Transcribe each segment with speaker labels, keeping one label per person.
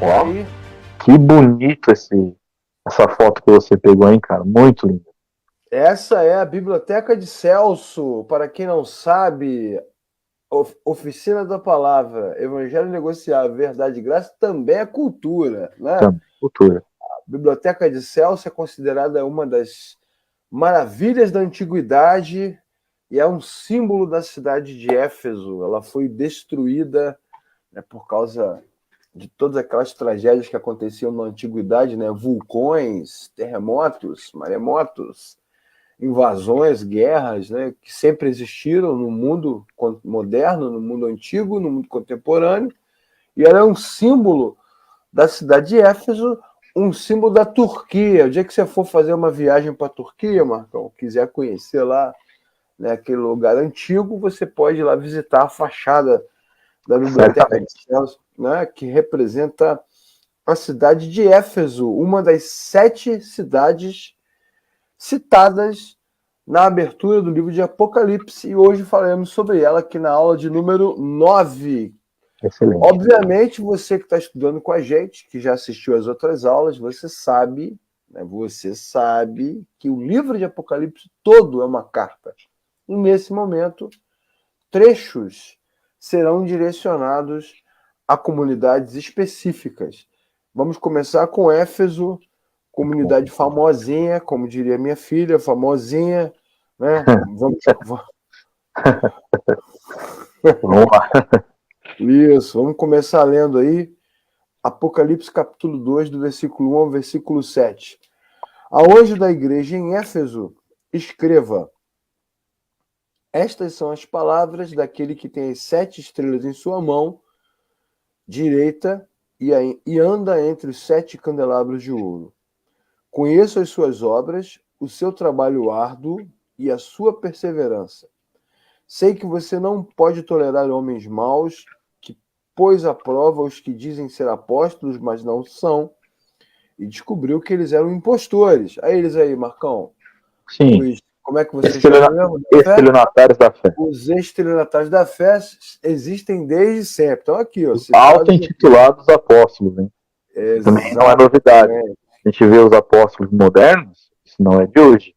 Speaker 1: Ó,
Speaker 2: Aí,
Speaker 1: que bonito essa foto que você pegou, hein, cara? Muito linda.
Speaker 2: essa é a Biblioteca de Celso. Para quem não sabe, Oficina da Palavra, Evangelho Negociável, Verdade e Graça também é cultura, né?
Speaker 1: Também, cultura.
Speaker 2: A Biblioteca de Celso é considerada uma das maravilhas da antiguidade e é um símbolo da cidade de Éfeso. Ela foi destruída, né, por causa de todas aquelas tragédias que aconteciam na antiguidade, né? Vulcões, terremotos, maremotos, invasões, guerras, né? Que sempre existiram no mundo moderno, no mundo antigo, no mundo contemporâneo. E ela é um símbolo da cidade de Éfeso, um símbolo da Turquia. O dia que você for fazer uma viagem para a Turquia, Marcão, quiser conhecer lá, né, aquele lugar antigo, você pode ir lá visitar a fachada da Biblioteca de
Speaker 1: Certamente.
Speaker 2: Celso, né, que representa a cidade de Éfeso, uma das 7 cidades citadas na abertura do livro de Apocalipse, e hoje falaremos sobre ela aqui na aula de número 9.
Speaker 1: Excelente.
Speaker 2: Obviamente, você que está estudando com a gente, que já assistiu às outras aulas, você sabe, né, você sabe que o livro de Apocalipse todo é uma carta. E nesse momento, trechos serão direcionados a comunidades específicas. Vamos começar com Éfeso, comunidade famosinha, como diria minha filha, famosinha, né?
Speaker 1: Vamos lá.
Speaker 2: Vamos começar lendo aí Apocalipse capítulo 2, do versículo 1 ao versículo 7. Ao anjo da igreja em Éfeso, escreva: estas são as palavras daquele que tem as 7 estrelas em sua mão direita e anda entre os 7 candelabros de ouro. Conheço as suas obras, o seu trabalho árduo e a sua perseverança. Sei que você não pode tolerar homens maus, que pôs à prova os que dizem ser apóstolos, mas não são, e descobriu que eles eram impostores. Aí eles aí, Marcão.
Speaker 1: Sim.
Speaker 2: Como é que você chama mesmo?
Speaker 1: Estelionatários da fé.
Speaker 2: Os estelionatários da fé existem desde sempre. Então aqui, ó.
Speaker 1: Auto-intitulados apóstolos, hein? Também não é novidade. A gente vê os apóstolos modernos, isso não é de hoje.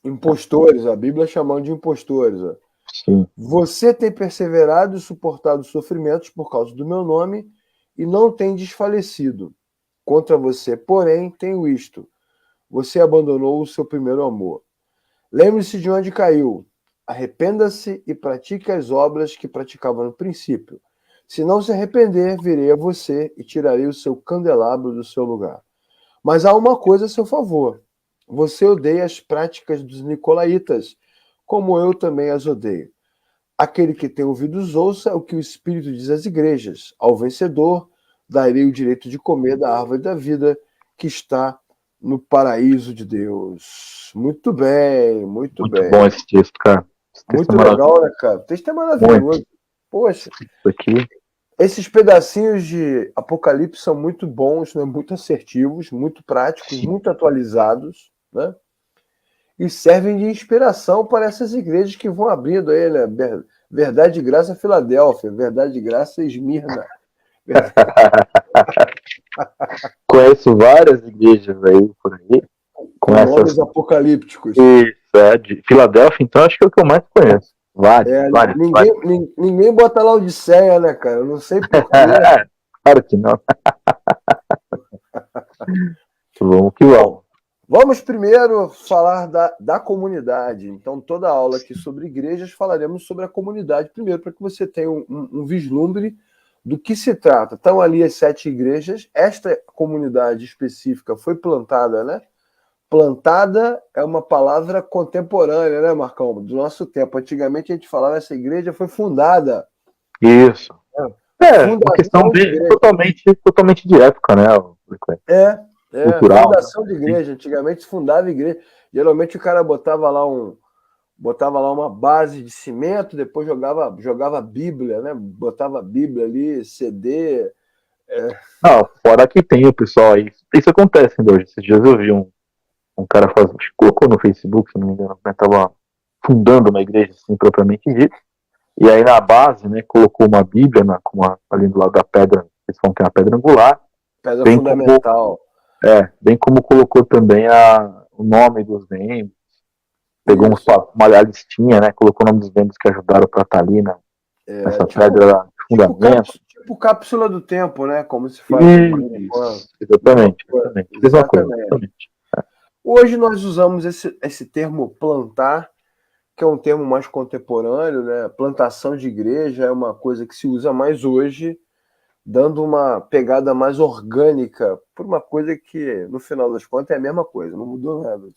Speaker 2: Impostores, a Bíblia chamando de impostores. Ó.
Speaker 1: Sim.
Speaker 2: Você tem perseverado e suportado sofrimentos por causa do meu nome e não tem desfalecido. Contra você, porém, tenho isto: você abandonou o seu primeiro amor. Lembre-se de onde caiu. Arrependa-se e pratique as obras que praticava no princípio. Se não se arrepender, virei a você e tirarei o seu candelabro do seu lugar. Mas há uma coisa a seu favor. Você odeia as práticas dos nicolaítas, como eu também as odeio. Aquele que tem ouvidos ouça o que o Espírito diz às igrejas. Ao vencedor, darei o direito de comer da árvore da vida que está no paraíso de Deus. Muito bem, muito bem.
Speaker 1: Muito bom esse texto, cara. Esse texto
Speaker 2: muito legal, né, cara? O texto é maravilhoso. Muito. Poxa,
Speaker 1: isso aqui.
Speaker 2: Esses pedacinhos de Apocalipse são muito bons, né? Muito assertivos, muito práticos,
Speaker 1: Sim.
Speaker 2: muito atualizados, né? E servem de inspiração para essas igrejas que vão abrindo aí, né? Verdade e Graça Filadélfia, Verdade e Graça Esmirna.
Speaker 1: Conheço várias igrejas aí por aí.
Speaker 2: Com nomes apocalípticos.
Speaker 1: Isso, de Filadélfia, então acho que é o que eu mais conheço. Vários.
Speaker 2: Ninguém bota lá Odisseia, né, cara? Eu não sei porquê.
Speaker 1: Claro que não. Vamos que vamos.
Speaker 2: Vamos primeiro falar da comunidade. Então, toda a aula aqui sobre igrejas, falaremos sobre a comunidade primeiro, para que você tenha um vislumbre do que se trata. Estão ali as 7 igrejas. Esta comunidade específica foi plantada, né? Plantada é uma palavra contemporânea, né, Marcão? Do nosso tempo. Antigamente a gente falava essa igreja foi fundada.
Speaker 1: Isso. Uma questão totalmente de época, né? Cultural,
Speaker 2: fundação de igreja. Antigamente se fundava igreja. Geralmente o cara botava lá uma base de cimento, depois jogava a Bíblia, né? Botava a Bíblia ali, CD.
Speaker 1: Não, fora que tem o pessoal aí. Isso acontece ainda hoje. Esses dias eu vi um cara colocou no Facebook, se não me engano, né, tava fundando uma igreja assim, propriamente dita. E aí na base, né, colocou uma Bíblia ali do lado da pedra, eles falam que é uma pedra angular,
Speaker 2: Pedra
Speaker 1: Bem
Speaker 2: fundamental.
Speaker 1: bem como colocou também o nome dos membros, pegou uma listinha, né? Colocou o nome dos membros que ajudaram para estar ali nessa pedra de fundamento.
Speaker 2: Tipo cápsula do tempo, né? Como se faz.
Speaker 1: Isso, exatamente. Mesma coisa. Exatamente.
Speaker 2: Hoje nós usamos esse termo plantar, que é um termo mais contemporâneo, né? Plantação de igreja é uma coisa que se usa mais hoje, dando uma pegada mais orgânica por uma coisa que, no final das contas, é a mesma coisa, não mudou nada,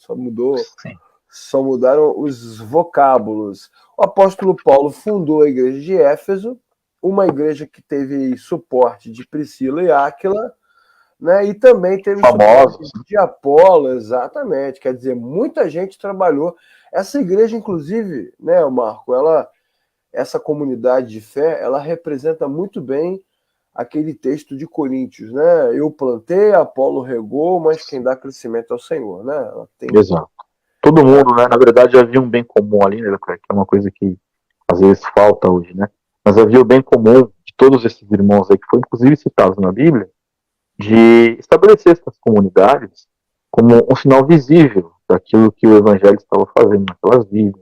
Speaker 2: só mudaram os vocábulos. O apóstolo Paulo fundou a igreja de Éfeso, uma igreja que teve suporte de Priscila e Áquila, né? E também teve suporte de Apolo, exatamente. Quer dizer, muita gente trabalhou. Essa igreja, inclusive, né, Marco, essa comunidade de fé, ela representa muito bem aquele texto de Coríntios, né? Eu plantei, Apolo regou, mas quem dá crescimento é o Senhor, né?
Speaker 1: Exato. Todo mundo, né? Na verdade, havia um bem comum ali, né, que é uma coisa que às vezes falta hoje, né? Mas havia o bem comum de todos esses irmãos aí, que foram inclusive citados na Bíblia, de estabelecer essas comunidades como um sinal visível daquilo que o Evangelho estava fazendo naquelas vidas.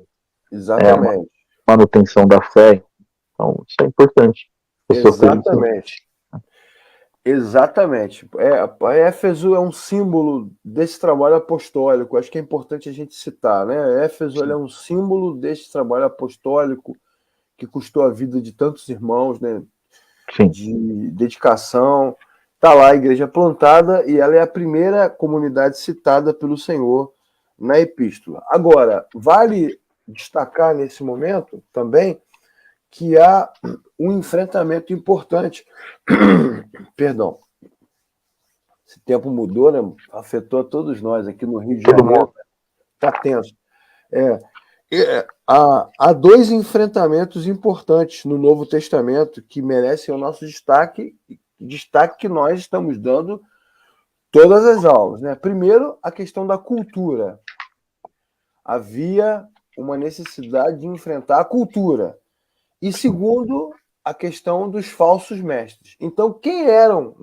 Speaker 2: Exatamente.
Speaker 1: Manutenção da fé. Então, isso é importante.
Speaker 2: Exatamente. Exatamente. Éfeso é um símbolo desse trabalho apostólico. Acho que é importante a gente citar, né? Éfeso é um símbolo desse trabalho apostólico que custou a vida de tantos irmãos, né?
Speaker 1: Sim.
Speaker 2: De dedicação. Está lá a igreja plantada e ela é a primeira comunidade citada pelo Senhor na epístola. Agora, vale destacar nesse momento também que há um enfrentamento importante. Perdão. Esse tempo mudou, né? Afetou a todos nós aqui no Rio de Janeiro. Está tenso. Há dois enfrentamentos importantes no Novo Testamento que merecem o nosso destaque que nós estamos dando todas as aulas, né? Primeiro, a questão da cultura. Havia uma necessidade de enfrentar a cultura. E segundo, a questão dos falsos mestres. Então, quem eram,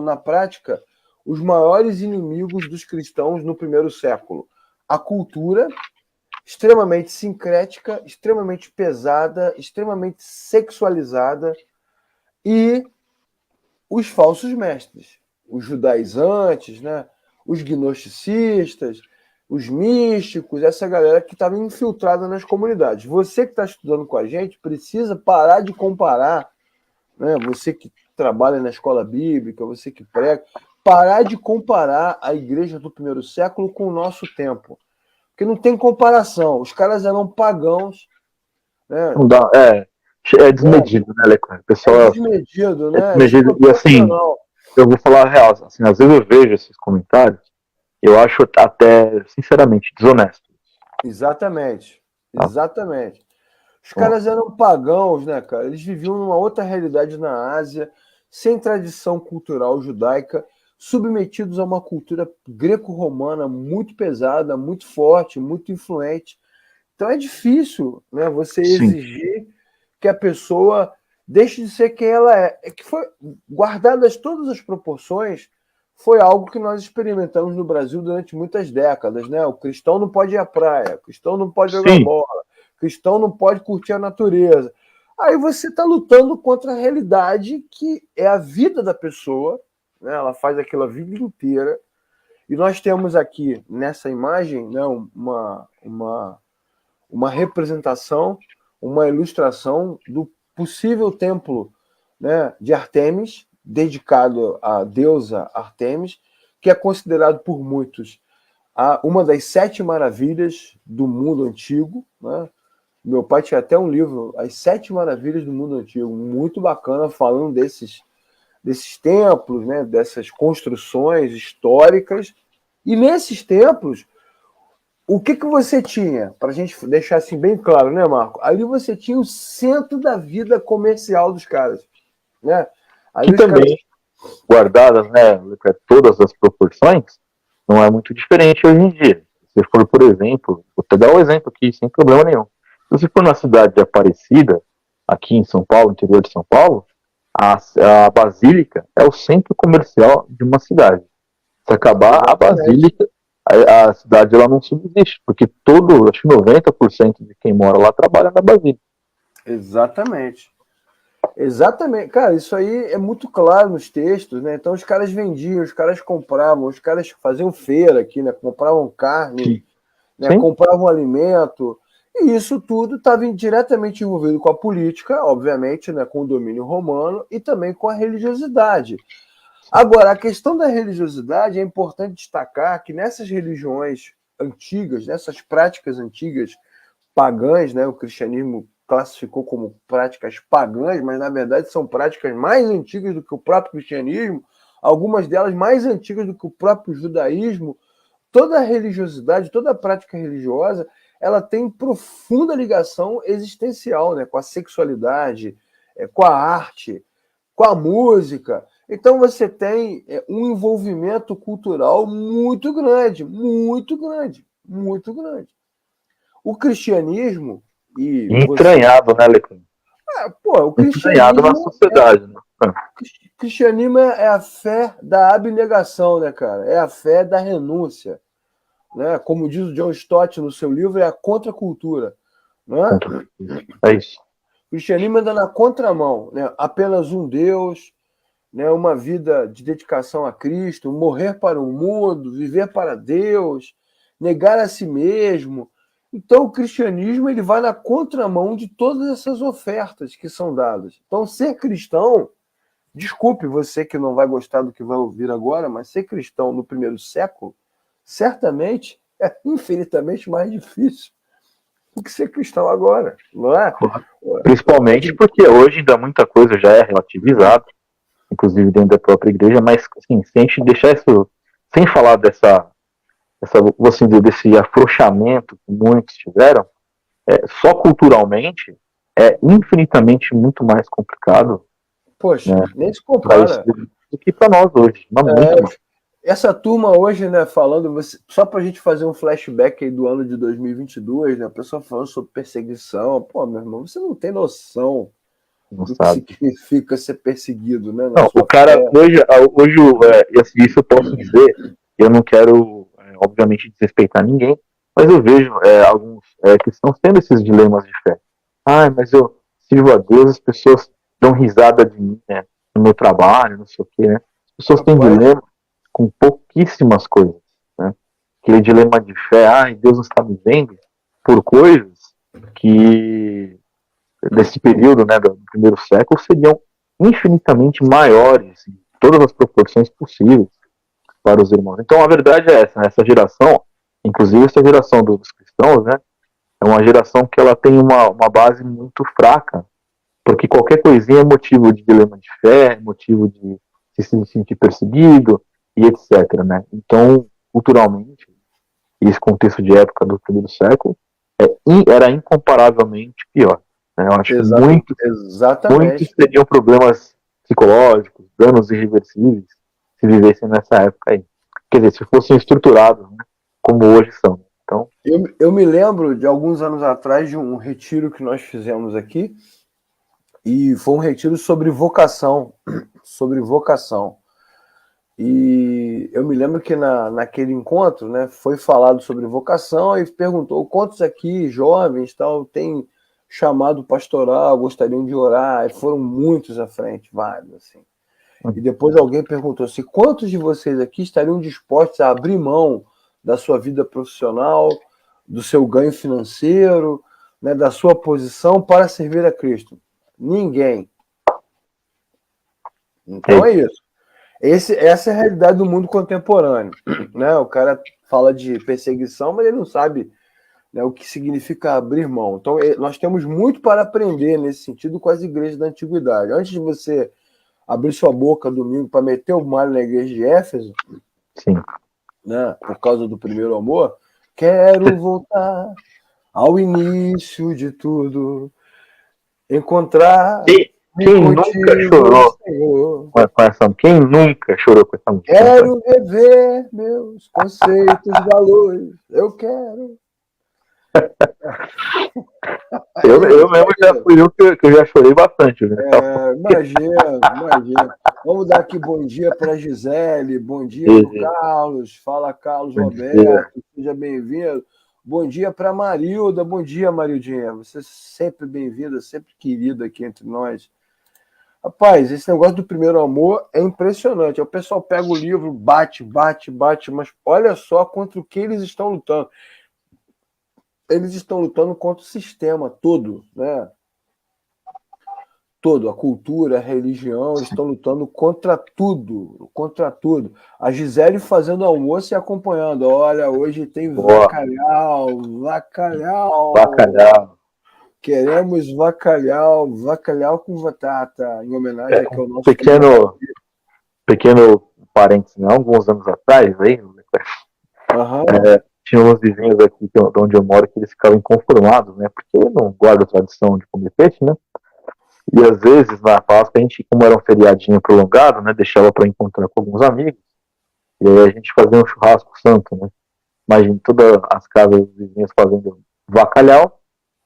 Speaker 2: na prática, os maiores inimigos dos cristãos no primeiro século? A cultura, extremamente sincrética, extremamente pesada, extremamente sexualizada, e os falsos mestres, os judaizantes, né? Os gnosticistas, os místicos, essa galera que estava infiltrada nas comunidades. Você que está estudando com a gente precisa parar de comparar, né? Você que trabalha na escola bíblica, você que prega, parar de comparar a igreja do primeiro século com o nosso tempo. Porque não tem comparação. Os caras eram pagãos. Né?
Speaker 1: Não dá, é desmedido, né, Leclerc? O pessoal
Speaker 2: é desmedido, né?
Speaker 1: Desmedido. E assim, eu vou falar a real, assim, às vezes eu vejo esses comentários, eu acho até, sinceramente, desonesto.
Speaker 2: Exatamente. Os caras eram pagãos, né, cara? Eles viviam numa outra realidade na Ásia, sem tradição cultural judaica, submetidos a uma cultura greco-romana muito pesada, muito forte, muito influente. Então é difícil, né, você exigir que a pessoa deixe de ser quem ela é. É que foi, guardadas todas as proporções, foi algo que nós experimentamos no Brasil durante muitas décadas, né? O cristão não pode ir à praia, o cristão não pode jogar bola, o cristão não pode curtir a natureza. Aí você está lutando contra a realidade que é a vida da pessoa, né? Ela faz aquilo a vida inteira. E nós temos aqui, nessa imagem, né, uma representação, uma ilustração do possível templo, né, de Artemis, dedicado à deusa Artemis, que é considerado por muitos uma das 7 maravilhas do mundo antigo. Né? Meu pai tinha até um livro, As 7 Maravilhas do Mundo Antigo, muito bacana, falando desses templos, né, dessas construções históricas. E nesses templos, o que você tinha? Para a gente deixar assim bem claro, né, Marco? Ali você tinha o centro da vida comercial dos caras. Né?
Speaker 1: Ali que também, guardadas, né, todas as proporções, não é muito diferente hoje em dia. Se for, por exemplo, vou te dar um exemplo aqui, sem problema nenhum. Se você for na cidade de Aparecida, aqui em São Paulo, interior de São Paulo, A basílica é o centro comercial de uma cidade. Se acabar a basílica, a cidade ela não subsiste, porque acho que 90% de quem mora lá trabalha na basílica.
Speaker 2: Exatamente. Exatamente. Cara, isso aí é muito claro nos textos, né? Então os caras vendiam, os caras compravam, os caras faziam feira aqui, né? Compravam carne, né? Compravam alimento. E isso tudo estava diretamente envolvido com a política, obviamente, né? Com o domínio romano e também com a religiosidade. Agora, a questão da religiosidade é importante destacar que nessas religiões antigas, nessas práticas antigas pagãs, né? O cristianismo classificou como práticas pagãs, mas na verdade são práticas mais antigas do que o próprio cristianismo, algumas delas mais antigas do que o próprio judaísmo. Toda a religiosidade, toda a prática religiosa, ela tem profunda ligação existencial, né, com a sexualidade, com a arte, com a música. Então você tem um envolvimento cultural muito grande, muito grande, muito grande. O cristianismo e
Speaker 1: entranhado, né, Leclerc?
Speaker 2: O
Speaker 1: entranhado na sociedade, né?
Speaker 2: O cristianismo é a fé da abnegação, né, cara? É a fé da renúncia, né? Como diz o John Stott no seu livro, é a contracultura, né?
Speaker 1: É isso.
Speaker 2: O cristianismo anda na contramão, né? Apenas um Deus, né? Uma vida de dedicação a Cristo, morrer para o mundo, viver para Deus, negar a si mesmo. Então o cristianismo ele vai na contramão de todas essas ofertas que são dadas. Então ser cristão, desculpe você que não vai gostar do que vai ouvir agora, mas ser cristão no primeiro século certamente é infinitamente mais difícil do que ser cristão agora, não é?
Speaker 1: Principalmente porque hoje ainda muita coisa já é relativizada, inclusive dentro da própria igreja, mas assim, se a gente deixar isso, sem falar desse afrouxamento que muitos tiveram, só culturalmente é infinitamente muito mais complicado.
Speaker 2: Poxa, né, nem se compara
Speaker 1: do que para nós hoje.
Speaker 2: Essa turma hoje, né, falando, só para a gente fazer um flashback aí do ano de 2022, né, a pessoa falando sobre perseguição. Pô, meu irmão, você não tem noção do que significa ser perseguido, né?
Speaker 1: Não, o cara, hoje isso eu posso dizer, eu não quero, obviamente, desrespeitar ninguém, mas eu vejo alguns que estão tendo esses dilemas de fé. Mas eu sirvo a Deus, as pessoas dão risada de mim, né, no meu trabalho, não sei o quê, né? As pessoas têm dilema com pouquíssimas coisas, né? Aquele dilema de fé, Deus não está me vendo, por coisas que desse período, né, do primeiro século, seriam infinitamente maiores, em todas as proporções possíveis para os irmãos. Então a verdade é essa, né? Essa geração, inclusive essa geração dos cristãos, né, é uma geração que ela tem uma base muito fraca, porque qualquer coisinha é motivo de dilema de fé, motivo de se sentir perseguido, e etc. Né? Então, culturalmente, esse contexto de época do primeiro século era incomparavelmente pior. Né? Eu acho que muitos teriam problemas psicológicos, danos irreversíveis, se vivessem nessa época aí. Quer dizer, se fossem estruturados, né, como hoje são. Então,
Speaker 2: eu me lembro de alguns anos atrás de um retiro que nós fizemos aqui, e foi um retiro sobre vocação. E eu me lembro que naquele encontro, né, foi falado sobre vocação e perguntou quantos aqui, jovens, tal, têm chamado pastoral, gostariam de orar, e foram muitos à frente, vários, assim. E depois alguém perguntou assim, quantos de vocês aqui estariam dispostos a abrir mão da sua vida profissional, do seu ganho financeiro, né, da sua posição para servir a Cristo? Ninguém. Então é isso. Essa é a realidade do mundo contemporâneo, né? O cara fala de perseguição, mas ele não sabe, né, o que significa abrir mão. Então, nós temos muito para aprender nesse sentido com as igrejas da antiguidade. Antes de você abrir sua boca domingo para meter o malho na igreja de Éfeso,
Speaker 1: sim,
Speaker 2: né, por causa do primeiro amor, quero voltar ao início de tudo, encontrar...
Speaker 1: Quem nunca chorou com essa? Quem nunca chorou com essa música?
Speaker 2: Quero rever meus conceitos, valores. Eu quero.
Speaker 1: Eu mesmo já fui eu que eu já chorei bastante, né?
Speaker 2: Imagina. Vamos dar aqui bom dia para a Gisele, bom dia para o Carlos. Fala, Carlos Roberto, seja bem-vindo. Bom dia para a Marilda. Bom dia, Marildinha. Você é sempre bem-vinda, sempre querida aqui entre nós. Rapaz, esse negócio do primeiro amor é impressionante. O pessoal pega o livro, bate, mas olha só contra o que eles estão lutando. Eles estão lutando contra o sistema todo, né? Todo, a cultura, a religião, eles estão lutando contra tudo, contra tudo. A Gisele fazendo almoço e acompanhando. Olha, hoje tem bacalhau. Queremos bacalhau com batata, em homenagem aqui ao nosso
Speaker 1: pequeno parênteses, né? Alguns anos atrás, aí, tinha uns vizinhos aqui de onde eu moro que eles ficavam inconformados, né? Porque eu não guardo a tradição de comer peixe, né? E às vezes na Páscoa a gente, como era um feriadinho prolongado, né? Deixava para encontrar com alguns amigos. E aí a gente fazia um churrasco santo, né? Imagina todas as casas dos vizinhos fazendo bacalhau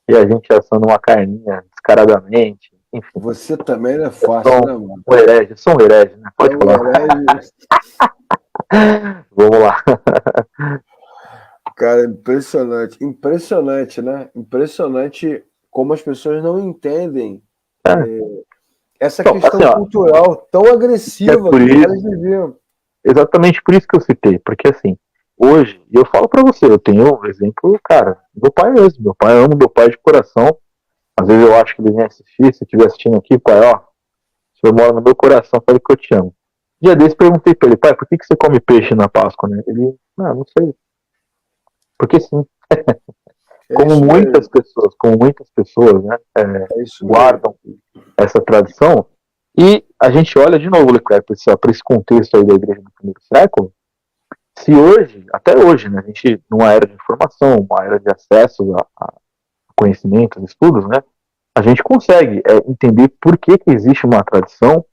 Speaker 1: e a gente assando uma carninha descaradamente. Enfim.
Speaker 2: Você também não é fácil, né, mano?
Speaker 1: Sou um herege, né? Pode falar. Vamos lá.
Speaker 2: Cara, impressionante, né? Impressionante como as pessoas não entendem essa questão assim, cultural tão agressiva que elas viviam.
Speaker 1: Exatamente por isso que eu citei, porque assim, hoje, e eu falo pra você, eu tenho um exemplo, cara, meu pai mesmo, meu pai ama meu pai de coração, às vezes eu acho que ele vem assistir, se estiver assistindo aqui, pai, ó, o senhor mora no meu coração, falei que eu te amo. Dia desse perguntei pra ele, pai, por que você come peixe na Páscoa, né? Ele, não sei. Porque sim. Como muitas pessoas, né, guardam essa tradição, e a gente olha de novo, Leclerc, para esse contexto aí da igreja do primeiro século, se hoje, até hoje, né, a gente, numa era de informação, uma era de acesso a conhecimentos, estudos, né, a gente consegue entender por que existe uma tradição,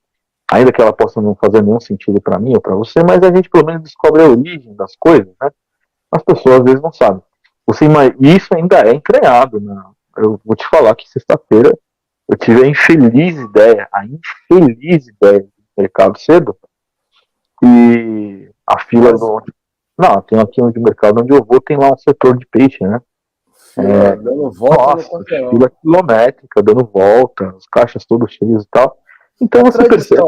Speaker 1: ainda que ela possa não fazer nenhum sentido para mim ou para você, mas a gente pelo menos descobre a origem das coisas, né? As pessoas às vezes não sabem. Isso ainda é entranhado, né? Eu vou te falar que sexta-feira eu tive a infeliz ideia de mercado cedo, e a fila não, tem aqui onde o mercado onde eu vou tem lá um setor de peixe, né?
Speaker 2: Dando volta,
Speaker 1: fila quilométrica, dando volta, os caixas todos cheios e tal. Então você percebe.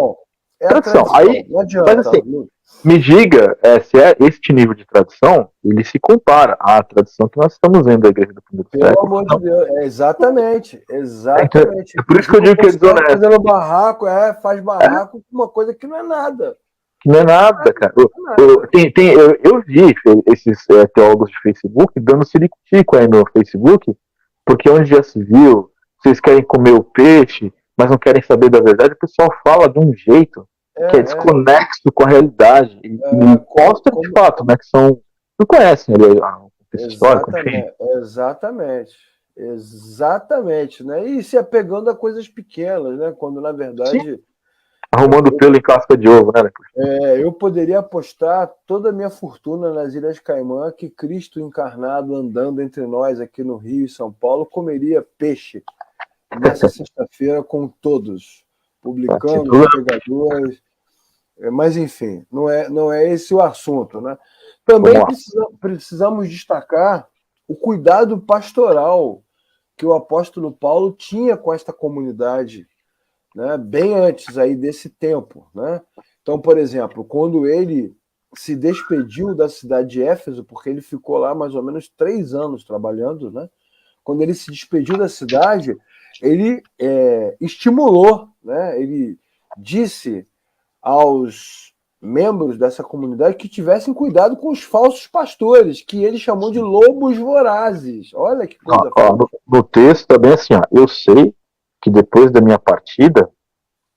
Speaker 1: Tradição. Aí, mas assim, me diga se este nível de tradição ele se compara à tradição que nós estamos vendo da igreja do primeiro século.
Speaker 2: Pelo amor de Deus, exatamente.
Speaker 1: É por isso que eu digo que eles
Speaker 2: fazendo barraco, faz barraco com uma coisa que não é nada.
Speaker 1: Que não é nada, cara. Eu vi esses teólogos de Facebook dando ciricutico aí no Facebook, porque onde já se viu, vocês querem comer o peixe, mas não querem saber da verdade, o pessoal fala de um jeito que é desconexo com a realidade. E mostra de fato, né, que são. Não conhecem ali o contexto histórico, enfim.
Speaker 2: Exatamente, né? E se apegando a coisas pequenas, né? Quando na verdade.
Speaker 1: Sim. Arrumando pelo em casca de ovo, né?
Speaker 2: Eu poderia apostar toda a minha fortuna nas Ilhas Caimã que Cristo encarnado andando entre nós aqui no Rio e São Paulo comeria peixe nessa sexta-feira com todos, publicanos, pregadores, mas enfim, não é esse o assunto, né? Também precisamos destacar o cuidado pastoral que o apóstolo Paulo tinha com esta comunidade, né, bem antes aí desse tempo, né? Então, por exemplo, quando ele se despediu da cidade de Éfeso, porque ele ficou lá mais ou menos 3 anos trabalhando, né? Quando ele se despediu da cidade, ele estimulou, né? Ele disse aos membros dessa comunidade que tivessem cuidado com os falsos pastores, que ele chamou de lobos vorazes. Olha que coisa.
Speaker 1: No texto também assim, eu sei que depois da minha partida,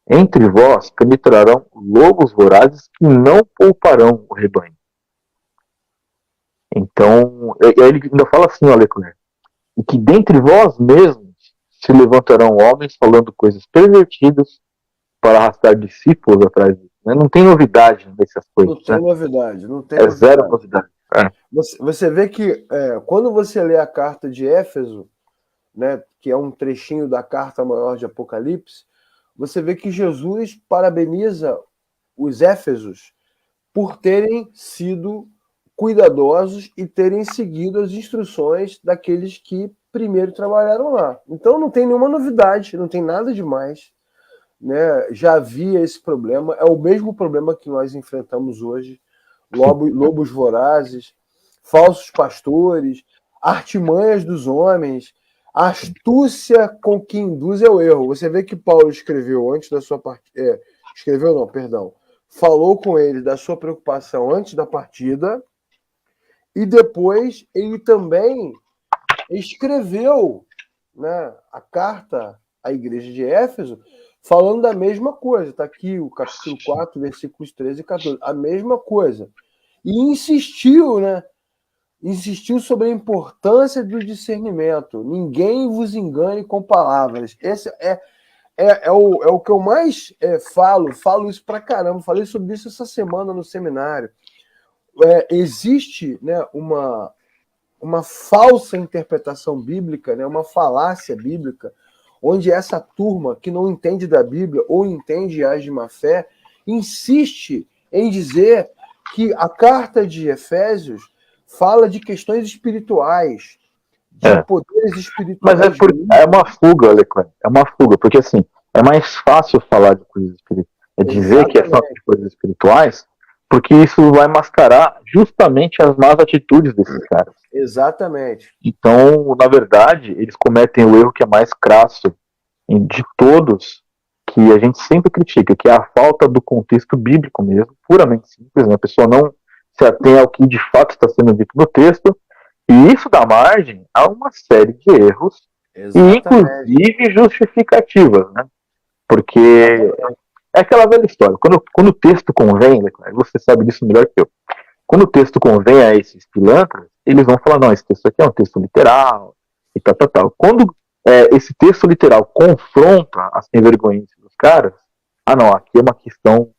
Speaker 1: entre vós penetrarão lobos vorazes que não pouparão o rebanho. Então, ele ainda fala assim, olha, Leclerc, e que dentre vós mesmos se levantarão homens falando coisas pervertidas para arrastar discípulos atrás disso. Né? Não tem novidade nessas coisas.
Speaker 2: Não tem novidade.
Speaker 1: Zero novidade.
Speaker 2: Você vê que quando você lê a carta de Éfeso, né, que é um trechinho da carta maior de Apocalipse, você vê que Jesus parabeniza os éfesos por terem sido cuidadosos e terem seguido as instruções daqueles que primeiro trabalharam lá. Então não tem nenhuma novidade, não tem nada demais, né? Já havia esse problema, é o mesmo problema que nós enfrentamos hoje, lobos vorazes, falsos pastores, artimanhas dos homens, astúcia com que induz ao erro. Você vê que Paulo escreveu antes da sua partida, escreveu não, perdão, falou com ele da sua preocupação antes da partida, e depois ele também escreveu, né, a carta à igreja de Éfeso, falando da mesma coisa. Está aqui o capítulo 4, versículos 13 e 14. A mesma coisa. E insistiu, né? Insistiu sobre a importância do discernimento. Ninguém vos engane com palavras. Esse é o que eu mais falo isso pra caramba. Falei sobre isso essa semana no seminário. Existe, né, uma falsa interpretação bíblica, né, uma falácia bíblica, onde essa turma que não entende da Bíblia ou entende e age de má fé, insiste em dizer que a carta de Efésios fala de questões espirituais, de poderes espirituais.
Speaker 1: Mas é uma fuga, Leclerc. É uma fuga, porque assim, é mais fácil falar de coisas espirituais, dizer que é só de coisas espirituais, porque isso vai mascarar justamente as más atitudes desses caras.
Speaker 2: Exatamente.
Speaker 1: Então, na verdade, eles cometem o erro que é mais crasso de todos, que a gente sempre critica, que é a falta do contexto bíblico mesmo, puramente simples, né? A pessoa não se atém ao que de fato está sendo dito no texto, e isso dá margem a uma série de erros, e inclusive justificativas, né? Porque é aquela velha história, quando o texto convém, você sabe disso melhor que eu, quando o texto convém a esses pilantras, eles vão falar, não, esse texto aqui é um texto literal, e tal. Quando esse texto literal confronta as sem-vergonhices dos caras, não, aqui é uma questão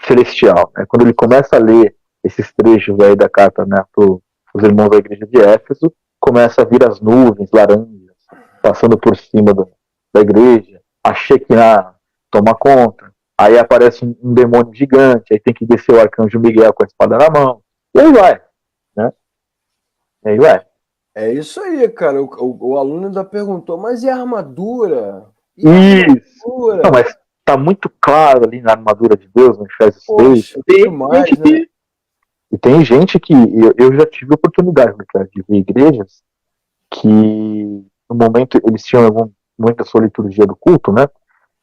Speaker 1: celestial. Né? Quando ele começa a ler esses trechos aí da carta, né, para os irmãos da igreja de Éfeso, começa a vir as nuvens laranjas, passando por cima da igreja, a Shekinah toma conta, aí aparece um demônio gigante, aí tem que descer o arcanjo Miguel com a espada na mão, e aí vai, né? E aí vai.
Speaker 2: É isso aí, cara. O aluno ainda perguntou, mas e a armadura?
Speaker 1: Isso! Não, mas tá muito claro ali na armadura de Deus, no Efésios 6. E tem gente que eu já tive oportunidade, cara, de ver igrejas que no momento eles tinham muita sua liturgia do culto, né?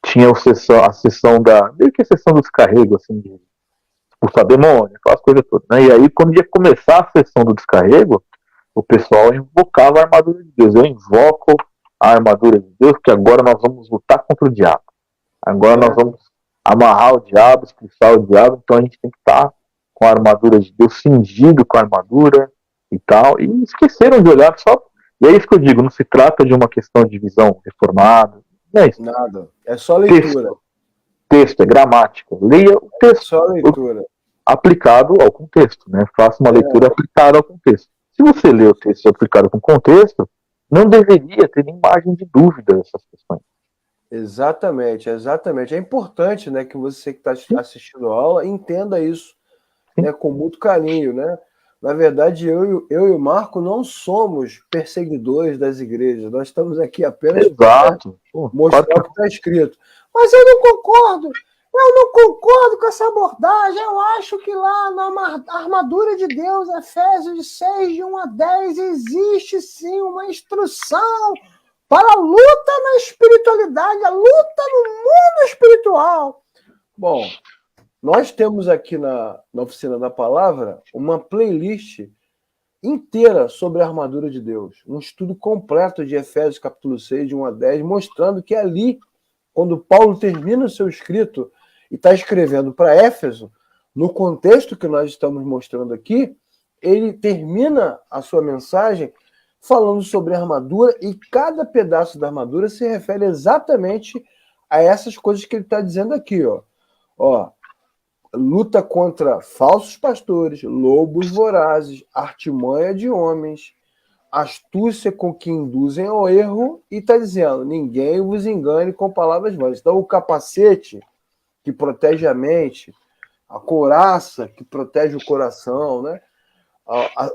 Speaker 1: Tinha a sessão meio que a sessão do descarrego, assim, de expulsar demônio, aquelas coisas todas, né? E aí, quando ia começar a sessão do descarrego, o pessoal invocava a armadura de Deus. Eu invoco a armadura de Deus, que agora nós vamos lutar contra o diabo. Agora nós vamos amarrar o diabo, expulsar o diabo, então a gente tem que estar com a armadura de Deus, cingido com a armadura e tal. E esqueceram de olhar só. E é isso que eu digo, não se trata de uma questão de visão reformada. Não é isso.
Speaker 2: Nada. É só leitura.
Speaker 1: Texto, é gramática. Leia o texto.
Speaker 2: Só leitura.
Speaker 1: Aplicado ao contexto, né? Faça uma leitura aplicada ao contexto. Se você lê o texto aplicado com contexto, não deveria ter nem margem de dúvida dessas questões.
Speaker 2: Exatamente. É importante, né, que você que está assistindo a aula entenda isso, né, com muito carinho, né? Na verdade, eu e o Marco não somos perseguidores das igrejas. Nós estamos aqui apenas para mostrar o que está escrito. Mas eu não concordo. Eu não concordo com essa abordagem. Eu acho que lá na armadura de Deus, Efésios 6, de 1 a 10, existe sim uma instrução para a luta na espiritualidade, a luta no mundo espiritual. Bom, nós temos aqui na Oficina da Palavra uma playlist inteira sobre a armadura de Deus. Um estudo completo de Efésios capítulo 6, de 1 a 10, mostrando que ali, quando Paulo termina o seu escrito e está escrevendo para Éfeso, no contexto que nós estamos mostrando aqui, ele termina a sua mensagem falando sobre a armadura, e cada pedaço da armadura se refere exatamente a essas coisas que ele está dizendo aqui. Ó, luta contra falsos pastores, lobos vorazes, artimanha de homens, astúcia com que induzem ao erro, e está dizendo, ninguém vos engane com palavras vãs. Então, o capacete que protege a mente, a couraça que protege o coração, né?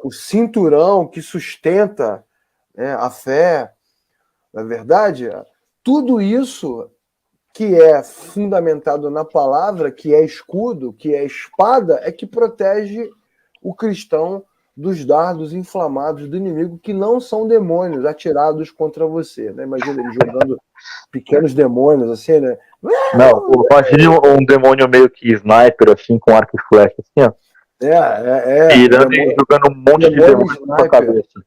Speaker 2: O cinturão que sustenta, né, a fé, na verdade, tudo isso que é fundamentado na palavra, que é escudo, que é espada, é que protege o cristão dos dardos inflamados do inimigo, que não são demônios atirados contra você, né? Imagina ele jogando pequenos demônios, assim, né?
Speaker 1: Não, imagine um demônio meio que sniper, assim, com arco e flecha, assim, ó. Tirando e jogando um monte de demônio na sua cabeça.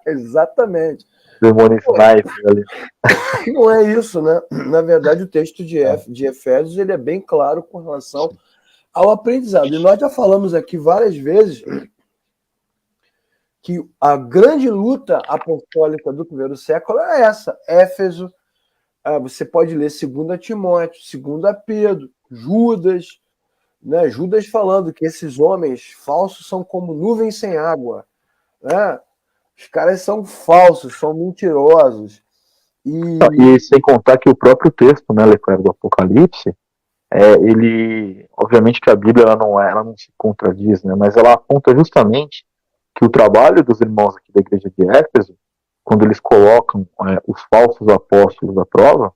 Speaker 2: Exatamente.
Speaker 1: Demônio sniper ali.
Speaker 2: Não é isso, né? Na verdade, o texto de Efésios ele é bem claro com relação ao aprendizado. E nós já falamos aqui várias vezes que a grande luta apostólica do primeiro século é essa. Éfeso, você pode ler 2 Timóteo, 2 Pedro, Judas, né? Judas falando que esses homens falsos são como nuvens sem água, né? Os caras são falsos, são mentirosos.
Speaker 1: E sem contar que o próprio texto, né, Leclerc, do Apocalipse, ele, obviamente que a Bíblia ela não se contradiz, né, mas ela aponta justamente que o trabalho dos irmãos aqui da igreja de Éfeso, quando eles colocam os falsos apóstolos à prova,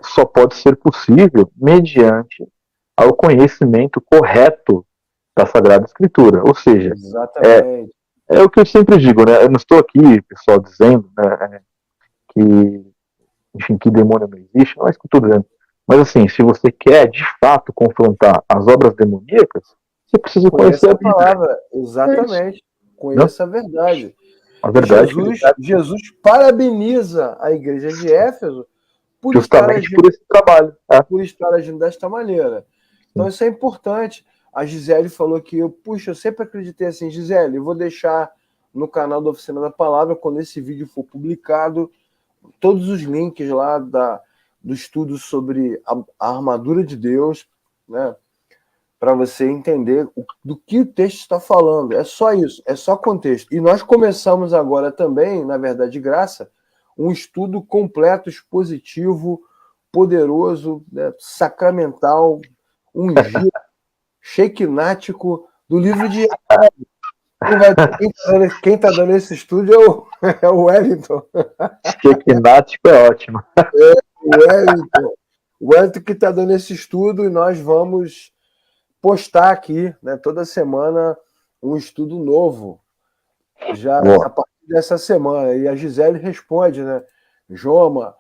Speaker 1: só pode ser possível mediante ao conhecimento correto da Sagrada Escritura. Ou seja, é o que eu sempre digo, né? Eu não estou aqui, pessoal, dizendo, né, que, enfim, que demônio não existe, não é isso que eu estou dizendo. Mas assim, se você quer de fato confrontar as obras demoníacas, você precisa conhecer a
Speaker 2: palavra. Exatamente. Conheça a verdade.
Speaker 1: A verdade
Speaker 2: Jesus parabeniza a igreja de Éfeso por
Speaker 1: justamente por esse trabalho.
Speaker 2: Por estar agindo desta maneira. Então isso é importante. A Gisele falou que eu sempre acreditei assim, Gisele, eu vou deixar no canal da Oficina da Palavra, quando esse vídeo for publicado, todos os links lá do estudo sobre a armadura de Deus, né? Para você entender do que o texto está falando. É só isso, é só contexto. E nós começamos agora também, na verdade, de graça, um estudo completo, expositivo, poderoso, né, sacramental, ungido, shekinático do livro de quem está dando esse estudo é o Wellington.
Speaker 1: Shekinático é ótimo.
Speaker 2: O Wellington que está dando esse estudo, e nós vamos postar aqui, né, toda semana um estudo novo, já a partir dessa semana. E a Gisele responde, né? Joma.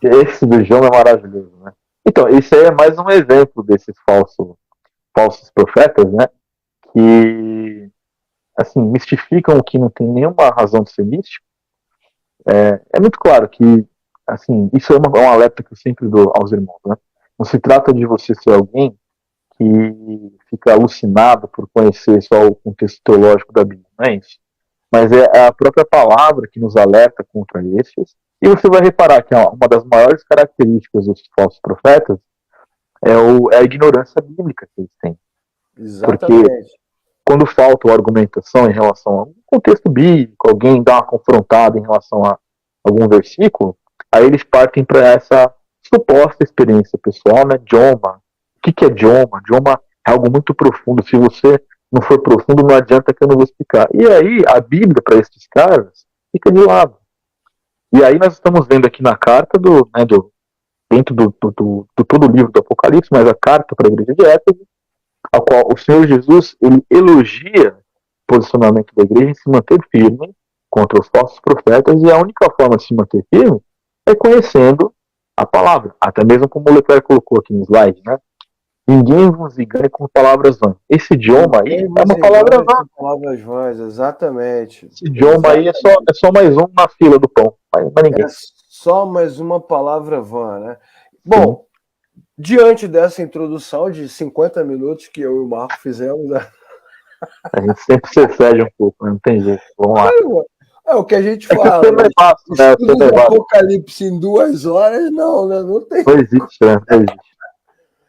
Speaker 1: Esse do Joma é maravilhoso, né? Então, isso aí é mais um exemplo desses falsos profetas, né? Que, assim, mistificam o que não tem nenhuma razão de ser místico. É muito claro que, assim, isso é um alerta que eu sempre dou aos irmãos, né? Não se trata de você ser alguém que fica alucinado por conhecer só o contexto teológico da Bíblia, não é isso. Mas é a própria palavra que nos alerta contra esses. E você vai reparar que uma das maiores características dos falsos profetas é a ignorância bíblica que eles têm.
Speaker 2: Exatamente.
Speaker 1: Porque quando falta argumentação em relação a um contexto bíblico, alguém dá uma confrontada em relação a algum versículo, aí eles partem para essa suposta experiência pessoal, né? Joma. O que é Joma? Joma é algo muito profundo. Se você não for profundo, não adianta que eu não vou explicar. E aí, a Bíblia, para esses caras, fica de lado. E aí nós estamos vendo aqui na carta dentro do todo o livro do Apocalipse, mas a carta para a igreja de Éfeso, a qual o Senhor Jesus ele elogia o posicionamento da igreja em se manter firme contra os falsos profetas, e a única forma de se manter firme é conhecendo a palavra, até mesmo como o Leclerc colocou aqui no slide, né? Ninguém vos engane com palavras vãs. Esse idioma aí é uma palavra vã.
Speaker 2: Palavras vãs, exatamente.
Speaker 1: Esse idioma aí é só mais um na fila do pão, mas ninguém.
Speaker 2: É só mais uma palavra vã, né? Bom, diante dessa introdução de 50 minutos que eu e o Marco fizemos, né?
Speaker 1: A gente sempre se excede um pouco, não tem jeito. Vamos lá.
Speaker 2: É o que a gente
Speaker 1: É que o
Speaker 2: fala.
Speaker 1: tema é vasto, né? O
Speaker 2: Estudo
Speaker 1: tema é
Speaker 2: do
Speaker 1: vasto.
Speaker 2: Apocalipse em 2 horas, não, né? Não tem.
Speaker 1: Não existe, né? Não existe.